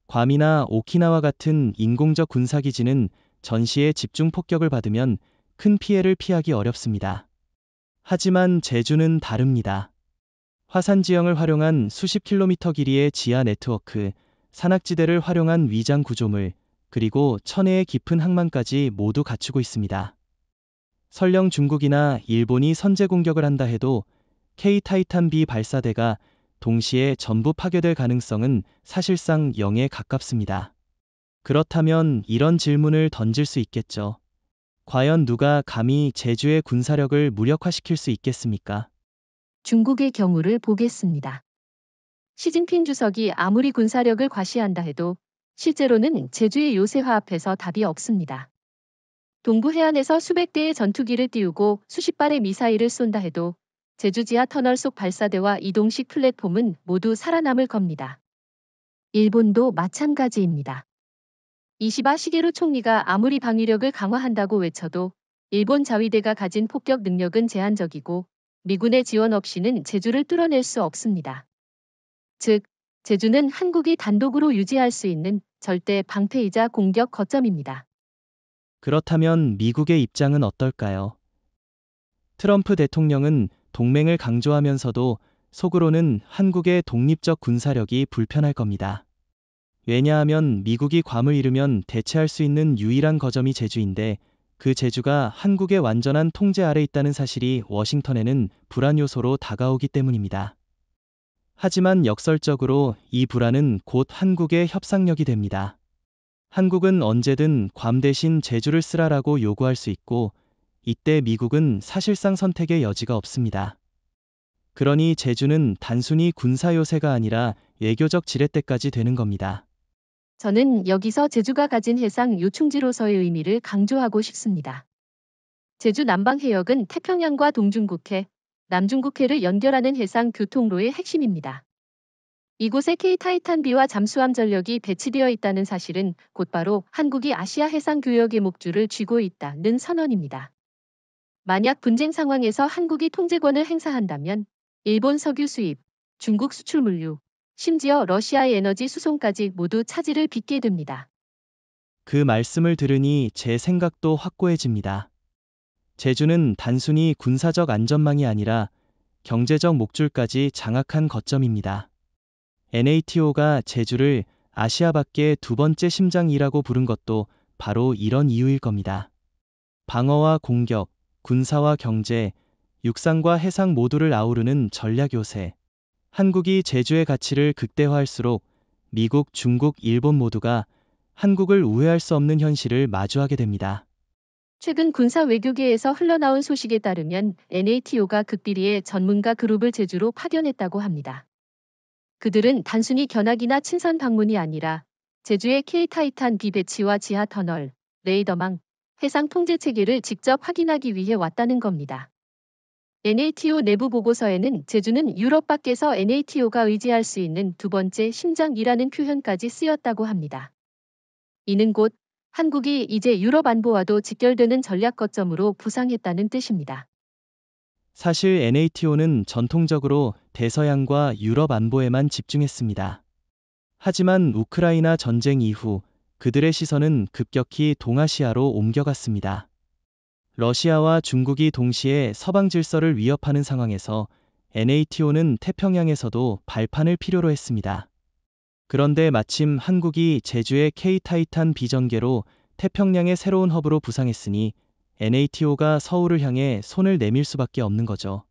괌이나 오키나와 같은 인공적 군사기지는 전시에 집중 폭격을 받으면 큰 피해를 피하기 어렵습니다. 하지만 제주는 다릅니다. 화산 지형을 활용한 수십 킬로미터 길이의 지하 네트워크, 산악지대를 활용한 위장 구조물, 그리고 천혜의 깊은 항만까지 모두 갖추고 있습니다. 설령 중국이나 일본이 선제 공격을 한다 해도 K-타이탄B 발사대가 동시에 전부 파괴될 가능성은 사실상 0에 가깝습니다. 그렇다면 이런 질문을 던질 수 있겠죠. 과연 누가 감히 제주의 군사력을 무력화시킬 수 있겠습니까? 중국의 경우를 보겠습니다. 시진핑 주석이 아무리 군사력을 과시한다 해도 실제로는 제주의 요새화 앞에서 답이 없습니다. 동부 해안에서 수백 대의 전투기를 띄우고 수십 발의 미사일을 쏜다 해도 제주 지하 터널 속 발사대와 이동식 플랫폼은 모두 살아남을 겁니다. 일본도 마찬가지입니다. 이시바 시게루 총리가 아무리 방위력을 강화한다고 외쳐도 일본 자위대가 가진 폭격 능력은 제한적이고 미군의 지원 없이는 제주를 뚫어낼 수 없습니다. 즉, 제주는 한국이 단독으로 유지할 수 있는 절대 방패이자 공격 거점입니다. 그렇다면 미국의 입장은 어떨까요? 트럼프 대통령은 동맹을 강조하면서도 속으로는 한국의 독립적 군사력이 불편할 겁니다. 왜냐하면 미국이 괌을 잃으면 대체할 수 있는 유일한 거점이 제주인데 그 제주가 한국의 완전한 통제 아래 있다는 사실이 워싱턴에는 불안 요소로 다가오기 때문입니다. 하지만 역설적으로 이 불안은 곧 한국의 협상력이 됩니다. 한국은 언제든 괌 대신 제주를 쓰라라고 요구할 수 있고 이때 미국은 사실상 선택의 여지가 없습니다. 그러니 제주는 단순히 군사 요새가 아니라 외교적 지렛대까지 되는 겁니다. 저는 여기서 제주가 가진 해상 요충지로서의 의미를 강조하고 싶습니다. 제주 남방해역은 태평양과 동중국해, 남중국해를 연결하는 해상 교통로의 핵심입니다. 이곳에 K-타이탄B와 잠수함 전력이 배치되어 있다는 사실은 곧바로 한국이 아시아 해상 교역의 목줄을 쥐고 있다는 선언입니다. 만약 분쟁 상황에서 한국이 통제권을 행사한다면 일본 석유 수입, 중국 수출 물류, 심지어 러시아의 에너지 수송까지 모두 차질을 빚게 됩니다. 그 말씀을 들으니 제 생각도 확고해집니다. 제주는 단순히 군사적 안전망이 아니라 경제적 목줄까지 장악한 거점입니다. NATO가 제주를 아시아 밖의 두 번째 심장이라고 부른 것도 바로 이런 이유일 겁니다. 방어와 공격, 군사와 경제, 육상과 해상 모두를 아우르는 전략 요새. 한국이 제주의 가치를 극대화할수록 미국, 중국, 일본 모두가 한국을 우회할 수 없는 현실을 마주하게 됩니다. 최근 군사 외교계에서 흘러나온 소식에 따르면 NATO가 극비리의 전문가 그룹을 제주로 파견했다고 합니다. 그들은 단순히 견학이나 친선 방문이 아니라 제주의 K-타이탄B 배치와 지하 터널, 레이더망, 해상 통제 체계를 직접 확인하기 위해 왔다는 겁니다. NATO 내부 보고서에는 제주는 유럽 밖에서 NATO가 의지할 수 있는 두 번째 심장이라는 표현까지 쓰였다고 합니다. 이는 곧 한국이 이제 유럽 안보와도 직결되는 전략 거점으로 부상했다는 뜻입니다. 사실 NATO는 전통적으로 대서양과 유럽 안보에만 집중했습니다. 하지만 우크라이나 전쟁 이후 그들의 시선은 급격히 동아시아로 옮겨갔습니다. 러시아와 중국이 동시에 서방 질서를 위협하는 상황에서 NATO는 태평양에서도 발판을 필요로 했습니다. 그런데 마침 한국이 제주의 K-타이탄 비전개로 태평양의 새로운 허브로 부상했으니 NATO가 서울을 향해 손을 내밀 수밖에 없는 거죠.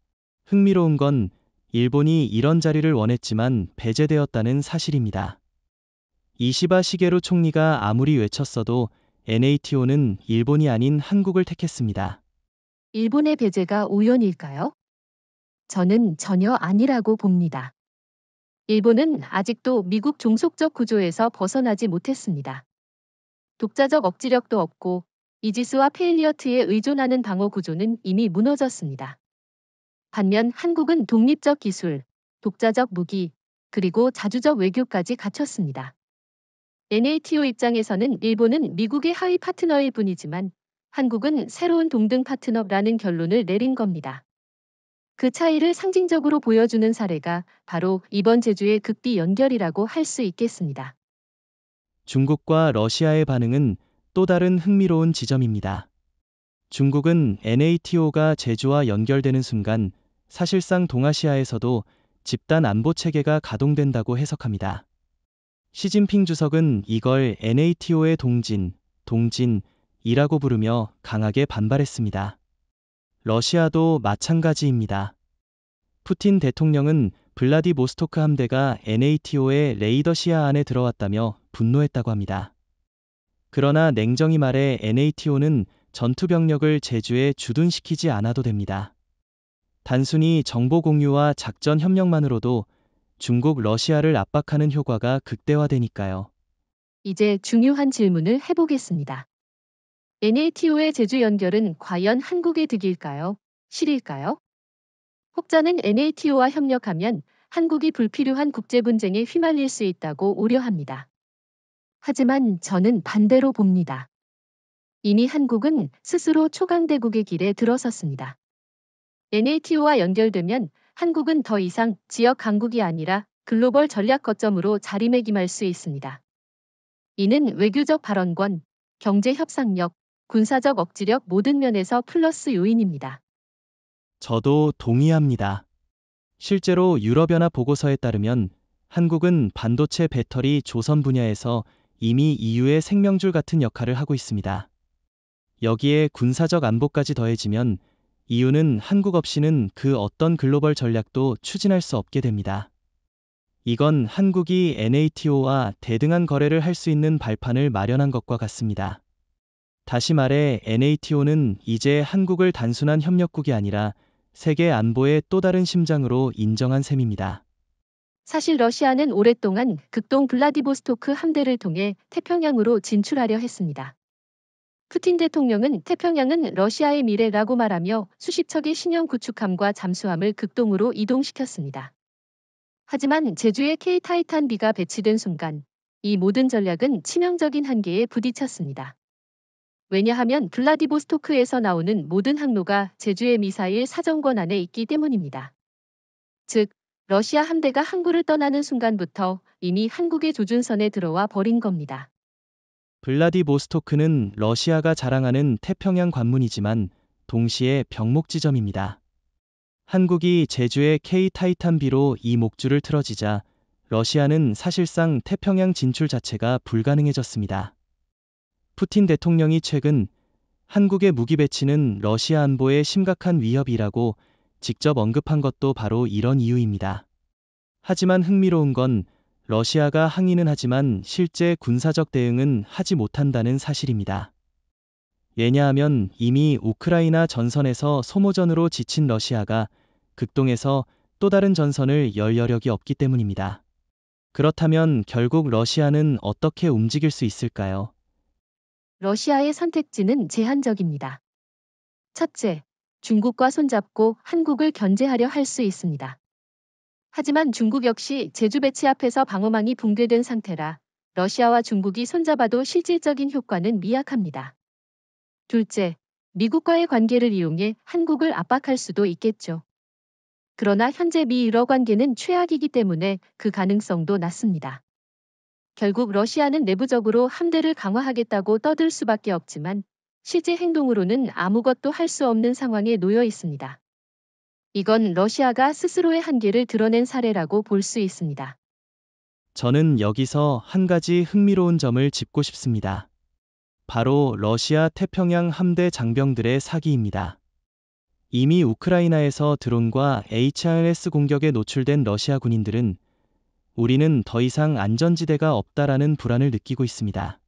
흥미로운 건 일본이 이런 자리를 원했지만 배제되었다는 사실입니다. 이시바 시게루 총리가 아무리 외쳤어도 NATO는 일본이 아닌 한국을 택했습니다. 일본의 배제가 우연일까요? 저는 전혀 아니라고 봅니다. 일본은 아직도 미국 종속적 구조에서 벗어나지 못했습니다. 독자적 억지력도 없고 이지스와 페일리어트에 의존하는 방어 구조는 이미 무너졌습니다. 반면 한국은 독립적 기술, 독자적 무기, 그리고 자주적 외교까지 갖췄습니다. NATO 입장에서는 일본은 미국의 하위 파트너일 뿐이지만 한국은 새로운 동등 파트너라는 결론을 내린 겁니다. 그 차이를 상징적으로 보여주는 사례가 바로 이번 제주의 극비 연결이라고 할 수 있겠습니다. 중국과 러시아의 반응은 또 다른 흥미로운 지점입니다. 중국은 NATO가 제주와 연결되는 순간 사실상 동아시아에서도 집단 안보 체계가 가동된다고 해석합니다. 시진핑 주석은 이걸 NATO의 동진이라고 부르며 강하게 반발했습니다. 러시아도 마찬가지입니다. 푸틴 대통령은 블라디보스토크 함대가 NATO의 레이더 시야 안에 들어왔다며 분노했다고 합니다. 그러나 냉정히 말해 NATO는 전투 병력을 제주에 주둔시키지 않아도 됩니다. 단순히 정보 공유와 작전 협력만으로도 중국, 러시아를 압박하는 효과가 극대화되니까요. 이제 중요한 질문을 해보겠습니다. NATO의 제주 연결은 과연 한국의 득일까요? 실일까요? 혹자는 NATO와 협력하면 한국이 불필요한 국제 분쟁에 휘말릴 수 있다고 우려합니다. 하지만 저는 반대로 봅니다. 이미 한국은 스스로 초강대국의 길에 들어섰습니다. NATO와 연결되면 한국은 더 이상 지역 강국이 아니라 글로벌 전략 거점으로 자리매김할 수 있습니다. 이는 외교적 발언권, 경제 협상력, 군사적 억지력 모든 면에서 플러스 요인입니다. 저도 동의합니다. 실제로 유럽연합 보고서에 따르면 한국은 반도체 배터리 조선 분야에서 이미 EU의 생명줄 같은 역할을 하고 있습니다. 여기에 군사적 안보까지 더해지면 EU는 한국 없이는 그 어떤 글로벌 전략도 추진할 수 없게 됩니다. 이건 한국이 NATO와 대등한 거래를 할 수 있는 발판을 마련한 것과 같습니다. 다시 말해 NATO는 이제 한국을 단순한 협력국이 아니라 세계 안보의 또 다른 심장으로 인정한 셈입니다. 사실 러시아는 오랫동안 극동 블라디보스토크 함대를 통해 태평양으로 진출하려 했습니다. 푸틴 대통령은 태평양은 러시아의 미래라고 말하며 수십 척의 신형 구축함과 잠수함을 극동으로 이동시켰습니다. 하지만 제주에 K-타이탄 B가 배치된 순간 이 모든 전략은 치명적인 한계에 부딪혔습니다. 왜냐하면 블라디보스토크에서 나오는 모든 항로가 제주의 미사일 사정권 안에 있기 때문입니다. 즉, 러시아 함대가 항구를 떠나는 순간부터 이미 한국의 조준선에 들어와 버린 겁니다. 블라디보스토크는 러시아가 자랑하는 태평양 관문이지만 동시에 병목 지점입니다. 한국이 제주의 K-타이탄 B로 이 목줄을 틀어지자 러시아는 사실상 태평양 진출 자체가 불가능해졌습니다. 푸틴 대통령이 최근 한국의 무기 배치는 러시아 안보에 심각한 위협이라고 직접 언급한 것도 바로 이런 이유입니다. 하지만 흥미로운 건 러시아가 항의는 하지만 실제 군사적 대응은 하지 못한다는 사실입니다. 왜냐하면 이미 우크라이나 전선에서 소모전으로 지친 러시아가 극동에서 또 다른 전선을 열 여력이 없기 때문입니다. 그렇다면 결국 러시아는 어떻게 움직일 수 있을까요? 러시아의 선택지는 제한적입니다. 첫째, 중국과 손잡고 한국을 견제하려 할 수 있습니다. 하지만 중국 역시 제주 배치 앞에서 방어망이 붕괴된 상태라 러시아와 중국이 손잡아도 실질적인 효과는 미약합니다. 둘째, 미국과의 관계를 이용해 한국을 압박할 수도 있겠죠. 그러나 현재 미-일어 관계는 최악이기 때문에 그 가능성도 낮습니다. 결국 러시아는 내부적으로 함대를 강화하겠다고 떠들 수밖에 없지만 실제 행동으로는 아무것도 할 수 없는 상황에 놓여 있습니다. 이건 러시아가 스스로의 한계를 드러낸 사례라고 볼 수 있습니다. 저는 여기서 한 가지 흥미로운 점을 짚고 싶습니다. 바로 러시아 태평양 함대 장병들의 사기입니다. 이미 우크라이나에서 드론과 HRS 공격에 노출된 러시아 군인들은 우리는 더 이상 안전지대가 없다라는 불안을 느끼고 있습니다.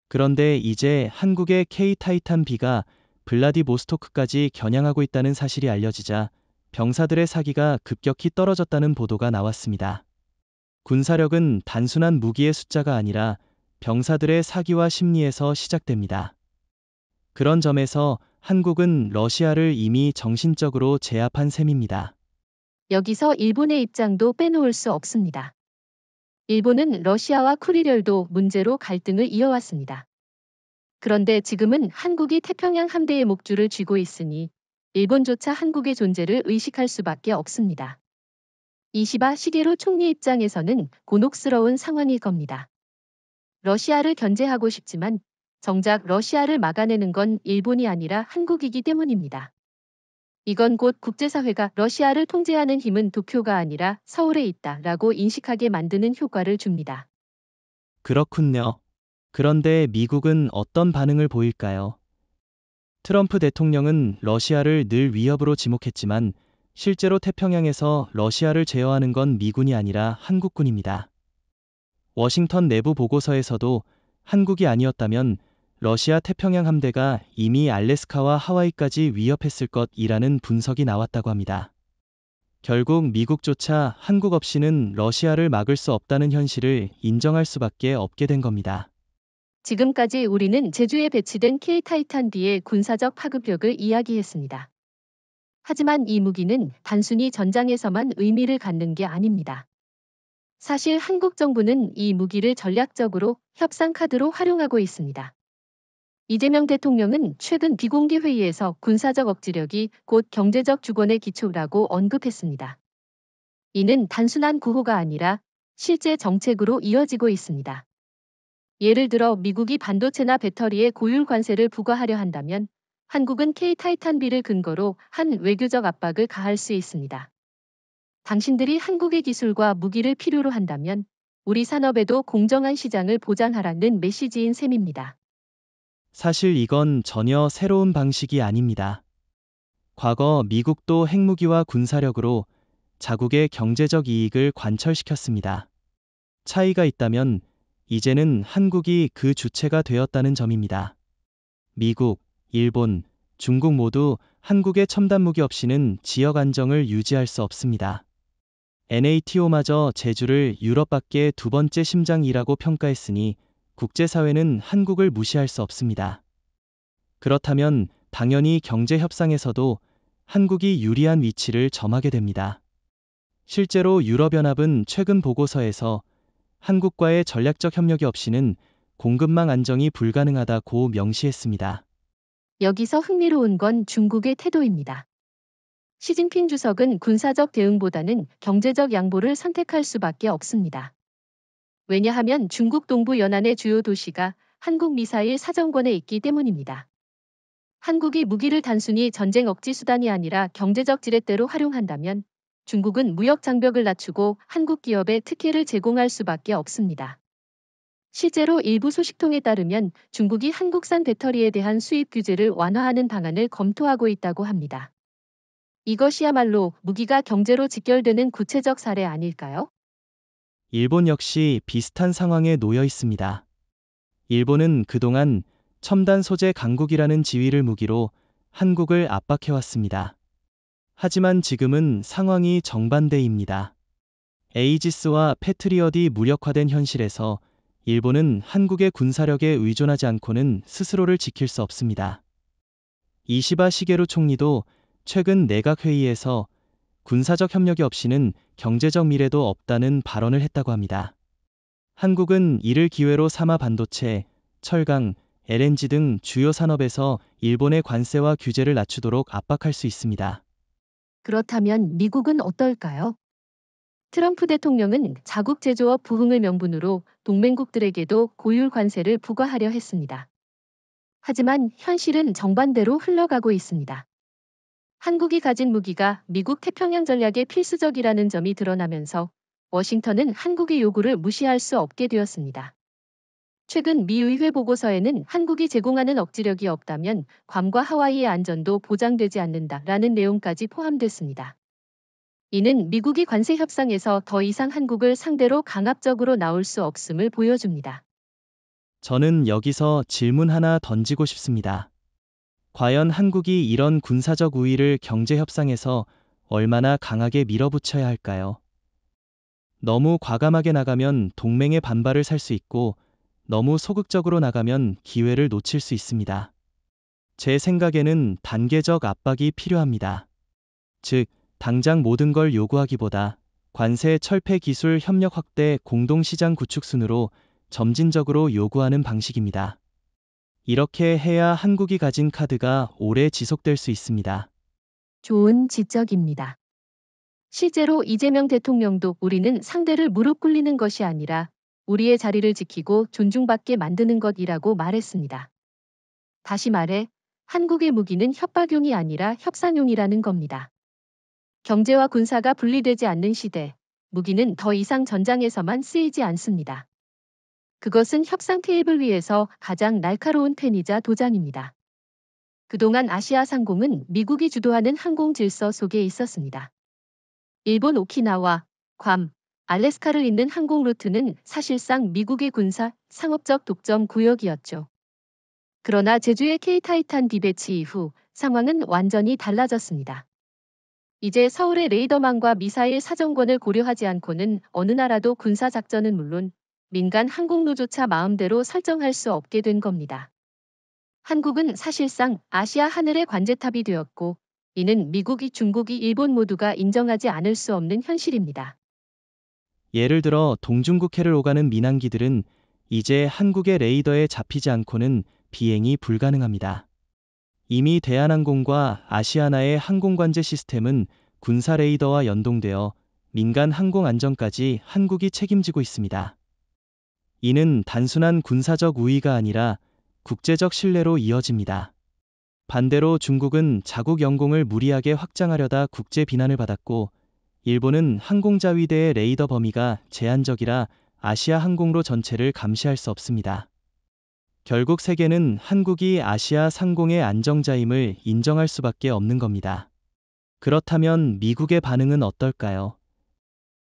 그런데 이제 한국의 K-타이탄 B가 블라디보스토크까지 겨냥하고 있다는 사실이 알려지자 병사들의 사기가 급격히 떨어졌다는 보도가 나왔습니다. 군사력은 단순한 무기의 숫자가 아니라 병사들의 사기와 심리에서 시작됩니다. 그런 점에서 한국은 러시아를 이미 정신적으로 제압한 셈입니다. 여기서 일본의 입장도 빼놓을 수 없습니다. 일본은 러시아와 쿠리열도 문제로 갈등을 이어왔습니다. 그런데 지금은 한국이 태평양 함대의 목줄을 쥐고 있으니 일본조차 한국의 존재를 의식할 수밖에 없습니다. 이시바 시게로 총리 입장에서는 곤혹스러운 상황일 겁니다. 러시아를 견제하고 싶지만 정작 러시아를 막아내는 건 일본이 아니라 한국이기 때문입니다. 이건 곧 국제사회가 러시아를 통제하는 힘은 도쿄가 아니라 서울에 있다라고 인식하게 만드는 효과를 줍니다. 그렇군요. 그런데 미국은 어떤 반응을 보일까요? 트럼프 대통령은 러시아를 늘 위협으로 지목했지만 실제로 태평양에서 러시아를 제어하는 건 미군이 아니라 한국군입니다. 워싱턴 내부 보고서에서도 한국이 아니었다면 러시아 태평양 함대가 이미 알래스카와 하와이까지 위협했을 것이라는 분석이 나왔다고 합니다. 결국 미국조차 한국 없이는 러시아를 막을 수 없다는 현실을 인정할 수밖에 없게 된 겁니다. 지금까지 우리는 제주에 배치된 K-타이탄 B의 군사적 파급력을 이야기했습니다. 하지만 이 무기는 단순히 전장에서만 의미를 갖는 게 아닙니다. 사실 한국 정부는 이 무기를 전략적으로 협상 카드로 활용하고 있습니다. 이재명 대통령은 최근 비공개 회의에서 군사적 억지력이 곧 경제적 주권의 기초라고 언급했습니다. 이는 단순한 구호가 아니라 실제 정책으로 이어지고 있습니다. 예를 들어 미국이 반도체나 배터리에 고율 관세를 부과하려 한다면 한국은 K-타이탄 B를 근거로 한 외교적 압박을 가할 수 있습니다. 당신들이 한국의 기술과 무기를 필요로 한다면 우리 산업에도 공정한 시장을 보장하라는 메시지인 셈입니다. 사실 이건 전혀 새로운 방식이 아닙니다. 과거 미국도 핵무기와 군사력으로 자국의 경제적 이익을 관철시켰습니다. 차이가 있다면 이제는 한국이 그 주체가 되었다는 점입니다. 미국, 일본, 중국 모두 한국의 첨단 무기 없이는 지역 안정을 유지할 수 없습니다. NATO마저 제주를 유럽밖에 두 번째 심장이라고 평가했으니 국제사회는 한국을 무시할 수 없습니다. 그렇다면 당연히 경제 협상에서도 한국이 유리한 위치를 점하게 됩니다. 실제로 유럽연합은 최근 보고서에서 한국과의 전략적 협력이 없이는 공급망 안정이 불가능하다고 명시했습니다. 여기서 흥미로운 건 중국의 태도입니다. 시진핑 주석은 군사적 대응보다는 경제적 양보를 선택할 수밖에 없습니다. 왜냐하면 중국 동부 연안의 주요 도시가 한국 미사일 사정권에 있기 때문입니다. 한국이 무기를 단순히 전쟁 억지 수단이 아니라 경제적 지렛대로 활용한다면 중국은 무역 장벽을 낮추고 한국 기업에 특혜를 제공할 수밖에 없습니다. 실제로 일부 소식통에 따르면 중국이 한국산 배터리에 대한 수입 규제를 완화하는 방안을 검토하고 있다고 합니다. 이것이야말로 무기가 경제로 직결되는 구체적 사례 아닐까요? 일본 역시 비슷한 상황에 놓여 있습니다. 일본은 그동안 첨단 소재 강국이라는 지위를 무기로 한국을 압박해왔습니다. 하지만 지금은 상황이 정반대입니다. 에이지스와 패트리엇이 무력화된 현실에서 일본은 한국의 군사력에 의존하지 않고는 스스로를 지킬 수 없습니다. 이시바 시게루 총리도 최근 내각회의에서 군사적 협력이 없이는 경제적 미래도 없다는 발언을 했다고 합니다. 한국은 이를 기회로 삼아 반도체, 철강, LNG 등 주요 산업에서 일본의 관세와 규제를 낮추도록 압박할 수 있습니다. 그렇다면 미국은 어떨까요? 트럼프 대통령은 자국 제조업 부흥을 명분으로 동맹국들에게도 고율 관세를 부과하려 했습니다. 하지만 현실은 정반대로 흘러가고 있습니다. 한국이 가진 무기가 미국 태평양 전략에 필수적이라는 점이 드러나면서 워싱턴은 한국의 요구를 무시할 수 없게 되었습니다. 최근 미 의회 보고서에는 한국이 제공하는 억지력이 없다면 괌과 하와이의 안전도 보장되지 않는다라는 내용까지 포함됐습니다. 이는 미국이 관세 협상에서 더 이상 한국을 상대로 강압적으로 나올 수 없음을 보여줍니다. 저는 여기서 질문 하나 던지고 싶습니다. 과연 한국이 이런 군사적 우위를 경제 협상에서 얼마나 강하게 밀어붙여야 할까요? 너무 과감하게 나가면 동맹의 반발을 살 수 있고, 너무 소극적으로 나가면 기회를 놓칠 수 있습니다. 제 생각에는 단계적 압박이 필요합니다. 즉, 당장 모든 걸 요구하기보다 관세 철폐 기술 협력 확대 공동시장 구축 순으로 점진적으로 요구하는 방식입니다. 이렇게 해야 한국이 가진 카드가 오래 지속될 수 있습니다. 좋은 지적입니다. 실제로 이재명 대통령도 우리는 상대를 무릎 꿇리는 것이 아니라 우리의 자리를 지키고 존중받게 만드는 것이라고 말했습니다. 다시 말해, 한국의 무기는 협박용이 아니라 협상용이라는 겁니다. 경제와 군사가 분리되지 않는 시대, 무기는 더 이상 전장에서만 쓰이지 않습니다. 그것은 협상 테이블 위에서 가장 날카로운 펜이자 도장입니다. 그동안 아시아 상공은 미국이 주도하는 항공 질서 속에 있었습니다. 일본 오키나와, 괌, 알래스카를 잇는 항공 루트는 사실상 미국의 군사, 상업적 독점 구역이었죠. 그러나 제주의 K-타이탄 D 배치 이후 상황은 완전히 달라졌습니다. 이제 서울의 레이더망과 미사일 사정권을 고려하지 않고는 어느 나라도 군사작전은 물론 민간 항공로조차 마음대로 설정할 수 없게 된 겁니다. 한국은 사실상 아시아 하늘의 관제탑이 되었고, 이는 미국이, 중국이, 일본 모두가 인정하지 않을 수 없는 현실입니다. 예를 들어 동중국해를 오가는 민항기들은 이제 한국의 레이더에 잡히지 않고는 비행이 불가능합니다. 이미 대한항공과 아시아나의 항공관제 시스템은 군사 레이더와 연동되어 민간 항공 안전까지 한국이 책임지고 있습니다. 이는 단순한 군사적 우위가 아니라 국제적 신뢰로 이어집니다. 반대로 중국은 자국 영공을 무리하게 확장하려다 국제 비난을 받았고, 일본은 항공자위대의 레이더 범위가 제한적이라 아시아 항공로 전체를 감시할 수 없습니다. 결국 세계는 한국이 아시아 상공의 안정자임을 인정할 수밖에 없는 겁니다. 그렇다면 미국의 반응은 어떨까요?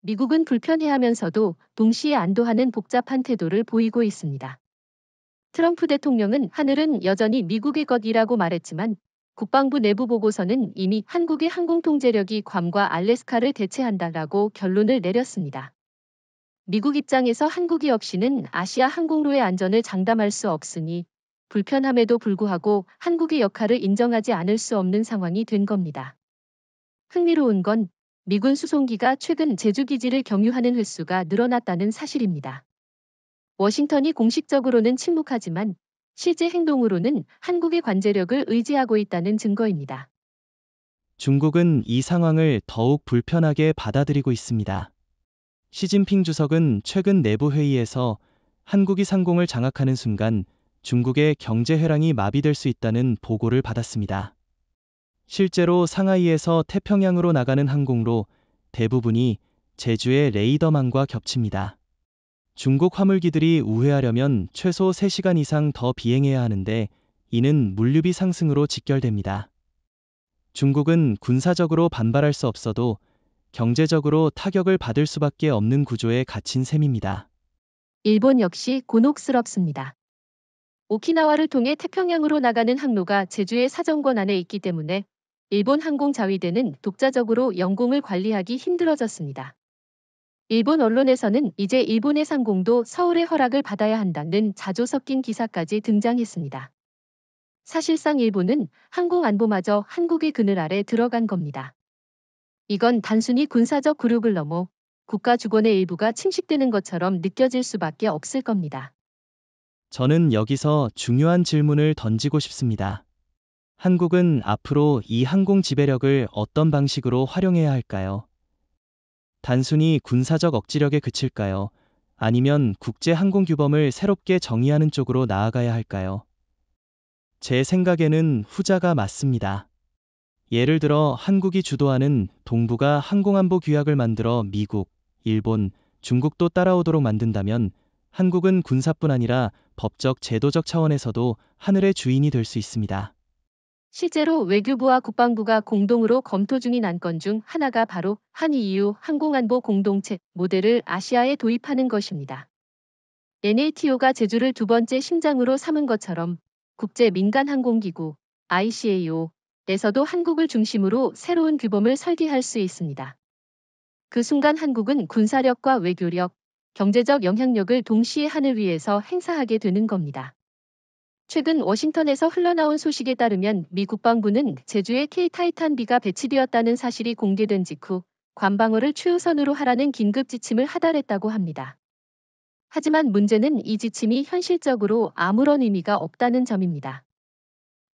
미국은 불편해하면서도 동시에 안도하는 복잡한 태도를 보이고 있습니다. 트럼프 대통령은 하늘은 여전히 미국의 것이라고 말했지만 국방부 내부 보고서는 이미 한국의 항공통제력이 괌과 알래스카를 대체한다라고 결론을 내렸습니다. 미국 입장에서 한국이 없이는 아시아 항공로의 안전을 장담할 수 없으니 불편함에도 불구하고 한국의 역할을 인정하지 않을 수 없는 상황이 된 겁니다. 흥미로운 건 미군 수송기가 최근 제주 기지를 경유하는 횟수가 늘어났다는 사실입니다. 워싱턴이 공식적으로는 침묵하지만 실제 행동으로는 한국의 관제력을 의지하고 있다는 증거입니다. 중국은 이 상황을 더욱 불편하게 받아들이고 있습니다. 시진핑 주석은 최근 내부 회의에서 한국이 상공을 장악하는 순간 중국의 경제 회랑이 마비될 수 있다는 보고를 받았습니다. 실제로 상하이에서 태평양으로 나가는 항공로 대부분이 제주의 레이더망과 겹칩니다. 중국 화물기들이 우회하려면 최소 3시간 이상 더 비행해야 하는데, 이는 물류비 상승으로 직결됩니다. 중국은 군사적으로 반발할 수 없어도 경제적으로 타격을 받을 수밖에 없는 구조에 갇힌 셈입니다. 일본 역시 곤혹스럽습니다. 오키나와를 통해 태평양으로 나가는 항로가 제주의 사정권 안에 있기 때문에 일본 항공자위대는 독자적으로 영공을 관리하기 힘들어졌습니다. 일본 언론에서는 이제 일본의 상공도 서울의 허락을 받아야 한다는 자조 섞인 기사까지 등장했습니다. 사실상 일본은 항공안보마저 한국의 그늘 아래 들어간 겁니다. 이건 단순히 군사적 굴욕을 넘어 국가 주권의 일부가 침식되는 것처럼 느껴질 수밖에 없을 겁니다. 저는 여기서 중요한 질문을 던지고 싶습니다. 한국은 앞으로 이 항공 지배력을 어떤 방식으로 활용해야 할까요? 단순히 군사적 억지력에 그칠까요? 아니면 국제 항공 규범을 새롭게 정의하는 쪽으로 나아가야 할까요? 제 생각에는 후자가 맞습니다. 예를 들어 한국이 주도하는 동북아 항공안보 규약을 만들어 미국, 일본, 중국도 따라오도록 만든다면 한국은 군사뿐 아니라 법적, 제도적 차원에서도 하늘의 주인이 될 수 있습니다. 실제로 외교부와 국방부가 공동으로 검토 중인 안건 중 하나가 바로 한EU 항공안보 공동체 모델을 아시아에 도입하는 것입니다. NATO가 제주를 두 번째 심장으로 삼은 것처럼 국제 민간항공기구 ICAO에서도 한국을 중심으로 새로운 규범을 설계할 수 있습니다. 그 순간 한국은 군사력과 외교력, 경제적 영향력을 동시에 하늘 위에서 행사하게 되는 겁니다. 최근 워싱턴에서 흘러나온 소식에 따르면 미 국방부는 제주에 K-타이탄B가 배치되었다는 사실이 공개된 직후 괌 방어를 최우선으로 하라는 긴급 지침을 하달했다고 합니다. 하지만 문제는 이 지침이 현실적으로 아무런 의미가 없다는 점입니다.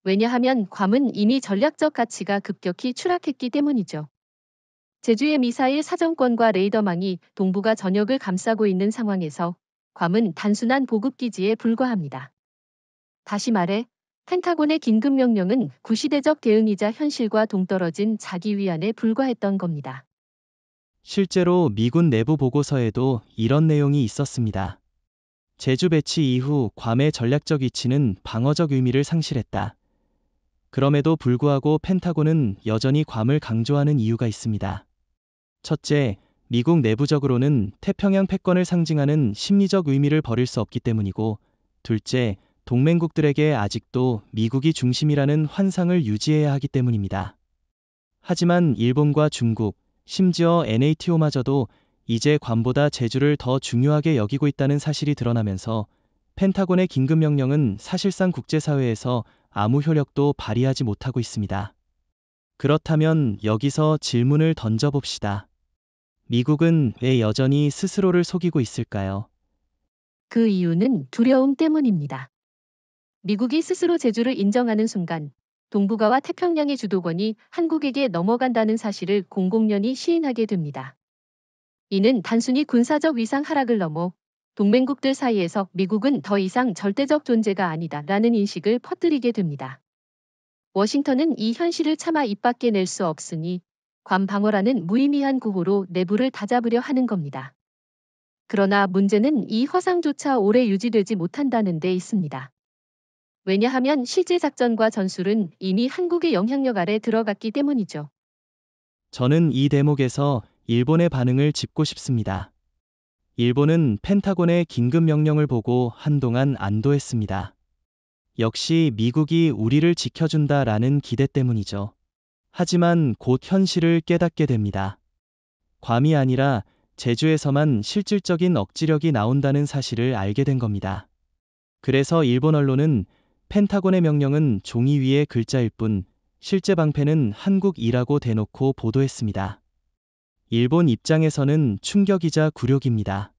왜냐하면 괌은 이미 전략적 가치가 급격히 추락했기 때문이죠. 제주의 미사일 사정권과 레이더망이 동북아 전역을 감싸고 있는 상황에서 괌은 단순한 보급기지에 불과합니다. 다시 말해 펜타곤의 긴급명령은 구시대적 대응이자 현실과 동떨어진 자기 위안에 불과했던 겁니다. 실제로 미군 내부 보고서에도 이런 내용이 있었습니다. 제주 배치 이후 괌의 전략적 위치는 방어적 의미를 상실했다. 그럼에도 불구하고 펜타곤은 여전히 괌을 강조하는 이유가 있습니다. 첫째, 미국 내부적으로는 태평양 패권을 상징하는 심리적 의미를 버릴 수 없기 때문이고, 둘째, 동맹국들에게 아직도 미국이 중심이라는 환상을 유지해야 하기 때문입니다. 하지만 일본과 중국, 심지어 NATO마저도 이제 괌보다 제주를 더 중요하게 여기고 있다는 사실이 드러나면서 펜타곤의 긴급명령은 사실상 국제사회에서 아무 효력도 발휘하지 못하고 있습니다. 그렇다면 여기서 질문을 던져봅시다. 미국은 왜 여전히 스스로를 속이고 있을까요? 그 이유는 두려움 때문입니다. 미국이 스스로 제주를 인정하는 순간 동북아와 태평양의 주도권이 한국에게 넘어간다는 사실을 공공연히 시인하게 됩니다. 이는 단순히 군사적 위상 하락을 넘어 동맹국들 사이에서 미국은 더 이상 절대적 존재가 아니다라는 인식을 퍼뜨리게 됩니다. 워싱턴은 이 현실을 차마 입 밖에 낼 수 없으니 괌 방어라는 무의미한 구호로 내부를 다잡으려 하는 겁니다. 그러나 문제는 이 허상조차 오래 유지되지 못한다는 데 있습니다. 왜냐하면 실제 작전과 전술은 이미 한국의 영향력 아래 들어갔기 때문이죠. 저는 이 대목에서 일본의 반응을 짚고 싶습니다. 일본은 펜타곤의 긴급명령을 보고 한동안 안도했습니다. 역시 미국이 우리를 지켜준다라는 기대 때문이죠. 하지만 곧 현실을 깨닫게 됩니다. 괌이 아니라 제주에서만 실질적인 억지력이 나온다는 사실을 알게 된 겁니다. 그래서 일본 언론은 펜타곤의 명령은 종이 위의 글자일 뿐 실제 방패는 한국이라고 대놓고 보도했습니다. 일본 입장에서는 충격이자 굴욕입니다.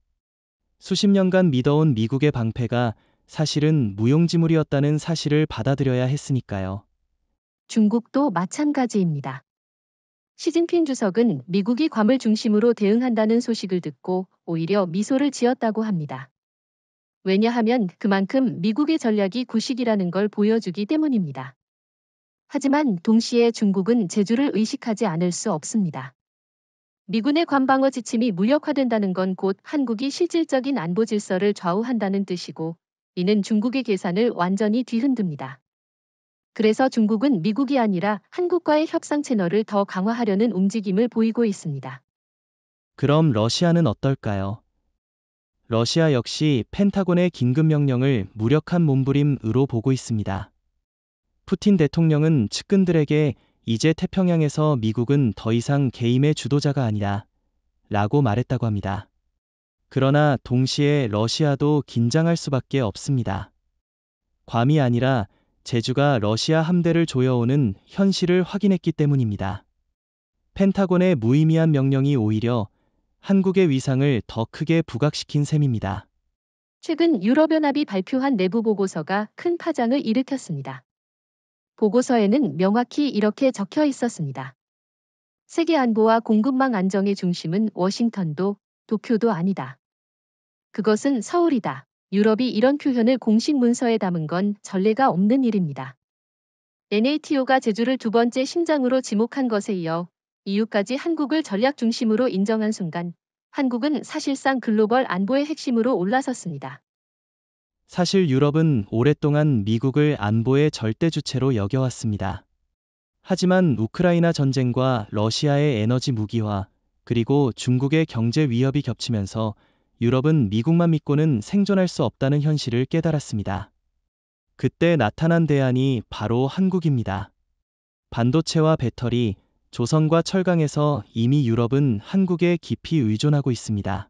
수십 년간 믿어온 미국의 방패가 사실은 무용지물이었다는 사실을 받아들여야 했으니까요. 중국도 마찬가지입니다. 시진핑 주석은 미국이 괌을 중심으로 대응한다는 소식을 듣고 오히려 미소를 지었다고 합니다. 왜냐하면 그만큼 미국의 전략이 구식이라는 걸 보여주기 때문입니다. 하지만 동시에 중국은 제주를 의식하지 않을 수 없습니다. 미군의 괌 방어 지침이 무력화된다는 건 곧 한국이 실질적인 안보 질서를 좌우한다는 뜻이고 이는 중국의 계산을 완전히 뒤흔듭니다. 그래서 중국은 미국이 아니라 한국과의 협상 채널을 더 강화하려는 움직임을 보이고 있습니다. 그럼 러시아는 어떨까요? 러시아 역시 펜타곤의 긴급명령을 무력한 몸부림으로 보고 있습니다. 푸틴 대통령은 측근들에게 이제 태평양에서 미국은 더 이상 게임의 주도자가 아니다 라고 말했다고 합니다. 그러나 동시에 러시아도 긴장할 수밖에 없습니다. 괌이 아니라 제주가 러시아 함대를 조여오는 현실을 확인했기 때문입니다. 펜타곤의 무의미한 명령이 오히려 한국의 위상을 더 크게 부각시킨 셈입니다. 최근 유럽연합이 발표한 내부 보고서가 큰 파장을 일으켰습니다. 보고서에는 명확히 이렇게 적혀 있었습니다. 세계 안보와 공급망 안정의 중심은 워싱턴도 도쿄도 아니다. 그것은 서울이다. 유럽이 이런 표현을 공식 문서에 담은 건 전례가 없는 일입니다. NATO가 제주를 두 번째 심장으로 지목한 것에 이어 EU까지 한국을 전략 중심으로 인정한 순간 한국은 사실상 글로벌 안보의 핵심으로 올라섰습니다. 사실 유럽은 오랫동안 미국을 안보의 절대 주체로 여겨왔습니다. 하지만 우크라이나 전쟁과 러시아의 에너지 무기화, 그리고 중국의 경제 위협이 겹치면서 유럽은 미국만 믿고는 생존할 수 없다는 현실을 깨달았습니다. 그때 나타난 대안이 바로 한국입니다. 반도체와 배터리, 조선과 철강에서 이미 유럽은 한국에 깊이 의존하고 있습니다.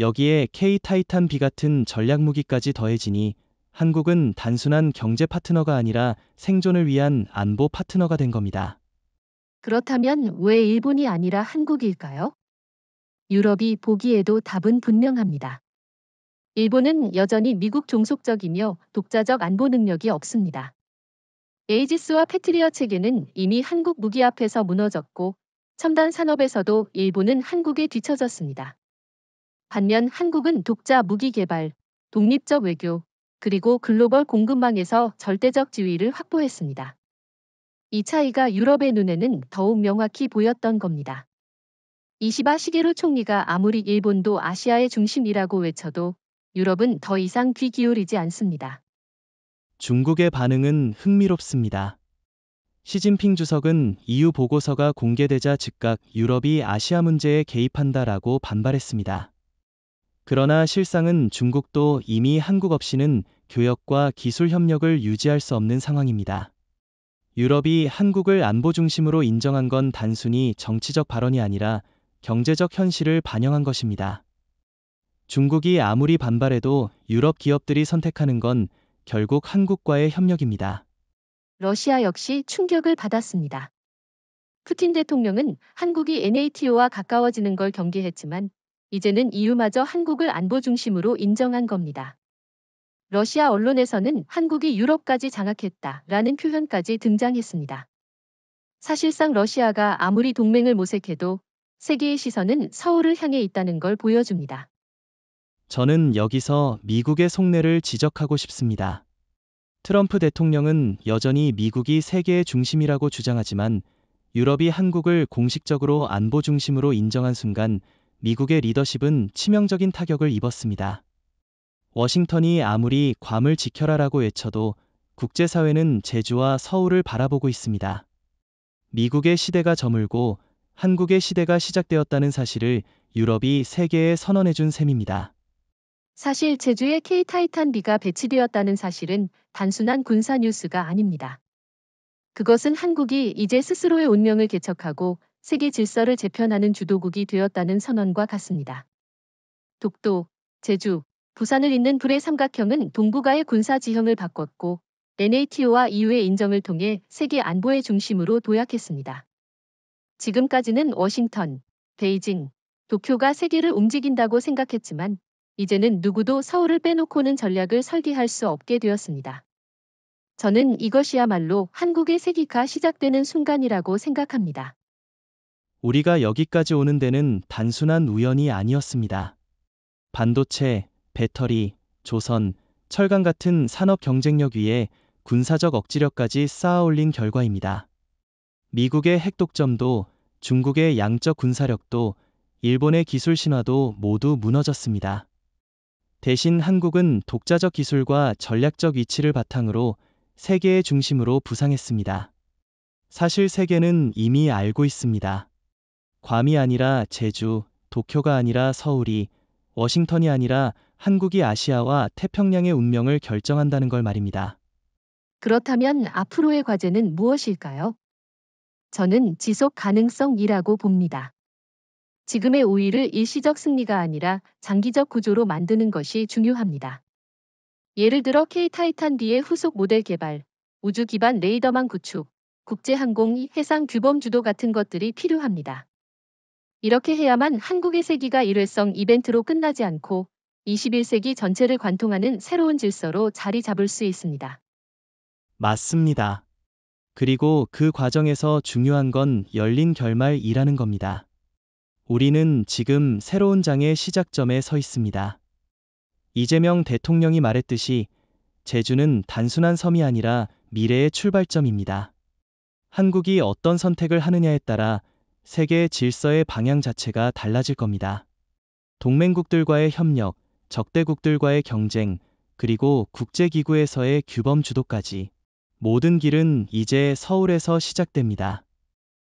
여기에 K-타이탄-B 같은 전략무기까지 더해지니 한국은 단순한 경제 파트너가 아니라 생존을 위한 안보 파트너가 된 겁니다. 그렇다면 왜 일본이 아니라 한국일까요? 유럽이 보기에도 답은 분명합니다. 일본은 여전히 미국 종속적이며 독자적 안보 능력이 없습니다. 에이지스와 패트리어 체계는 이미 한국 무기 앞에서 무너졌고 첨단 산업에서도 일본은 한국에 뒤처졌습니다. 반면 한국은 독자 무기 개발, 독립적 외교, 그리고 글로벌 공급망에서 절대적 지위를 확보했습니다. 이 차이가 유럽의 눈에는 더욱 명확히 보였던 겁니다. 이시바 시게루 총리가 아무리 일본도 아시아의 중심이라고 외쳐도 유럽은 더 이상 귀 기울이지 않습니다. 중국의 반응은 흥미롭습니다. 시진핑 주석은 EU 보고서가 공개되자 즉각 유럽이 아시아 문제에 개입한다라고 반발했습니다. 그러나 실상은 중국도 이미 한국 없이는 교역과 기술 협력을 유지할 수 없는 상황입니다. 유럽이 한국을 안보 중심으로 인정한 건 단순히 정치적 발언이 아니라 경제적 현실을 반영한 것입니다. 중국이 아무리 반발해도 유럽 기업들이 선택하는 건 결국 한국과의 협력입니다. 러시아 역시 충격을 받았습니다. 푸틴 대통령은 한국이 NATO와 가까워지는 걸 경계했지만 이제는 EU마저 한국을 안보 중심으로 인정한 겁니다. 러시아 언론에서는 한국이 유럽까지 장악했다라는 표현까지 등장했습니다. 사실상 러시아가 아무리 동맹을 모색해도 세계의 시선은 서울을 향해 있다는 걸 보여줍니다. 저는 여기서 미국의 속내를 지적하고 싶습니다. 트럼프 대통령은 여전히 미국이 세계의 중심이라고 주장하지만 유럽이 한국을 공식적으로 안보 중심으로 인정한 순간 미국의 리더십은 치명적인 타격을 입었습니다. 워싱턴이 아무리 괌을 지켜라라고 외쳐도 국제사회는 제주와 서울을 바라보고 있습니다. 미국의 시대가 저물고 한국의 시대가 시작되었다는 사실을 유럽이 세계에 선언해준 셈입니다. 사실 제주에 K-타이탄-B가 배치되었다는 사실은 단순한 군사 뉴스가 아닙니다. 그것은 한국이 이제 스스로의 운명을 개척하고 세계 질서를 재편하는 주도국이 되었다는 선언과 같습니다. 독도, 제주, 부산을 잇는 불의 삼각형은 동북아의 군사 지형을 바꿨고 NATO와 EU의 인정을 통해 세계 안보의 중심으로 도약했습니다. 지금까지는 워싱턴, 베이징, 도쿄가 세계를 움직인다고 생각했지만 이제는 누구도 서울을 빼놓고는 전략을 설계할 수 없게 되었습니다. 저는 이것이야말로 한국의 세기가 시작되는 순간이라고 생각합니다. 우리가 여기까지 오는 데는 단순한 우연이 아니었습니다. 반도체, 배터리, 조선, 철강 같은 산업 경쟁력 위에 군사적 억지력까지 쌓아올린 결과입니다. 미국의 핵독점도, 중국의 양적 군사력도, 일본의 기술 신화도 모두 무너졌습니다. 대신 한국은 독자적 기술과 전략적 위치를 바탕으로 세계의 중심으로 부상했습니다. 사실 세계는 이미 알고 있습니다. 괌이 아니라 제주, 도쿄가 아니라 서울이, 워싱턴이 아니라 한국이 아시아와 태평양의 운명을 결정한다는 걸 말입니다. 그렇다면 앞으로의 과제는 무엇일까요? 저는 지속 가능성이라고 봅니다. 지금의 우위를 일시적 승리가 아니라 장기적 구조로 만드는 것이 중요합니다. 예를 들어 K-타이탄-B의 후속 모델 개발, 우주 기반 레이더망 구축, 국제항공 해상 규범 주도 같은 것들이 필요합니다. 이렇게 해야만 한국의 세기가 일회성 이벤트로 끝나지 않고 21세기 전체를 관통하는 새로운 질서로 자리 잡을 수 있습니다. 맞습니다. 그리고 그 과정에서 중요한 건 열린 결말이라는 겁니다. 우리는 지금 새로운 장의 시작점에 서 있습니다. 이재명 대통령이 말했듯이 제주는 단순한 섬이 아니라 미래의 출발점입니다. 한국이 어떤 선택을 하느냐에 따라 세계 질서의 방향 자체가 달라질 겁니다. 동맹국들과의 협력, 적대국들과의 경쟁, 그리고 국제기구에서의 규범 주도까지 모든 길은 이제 서울에서 시작됩니다.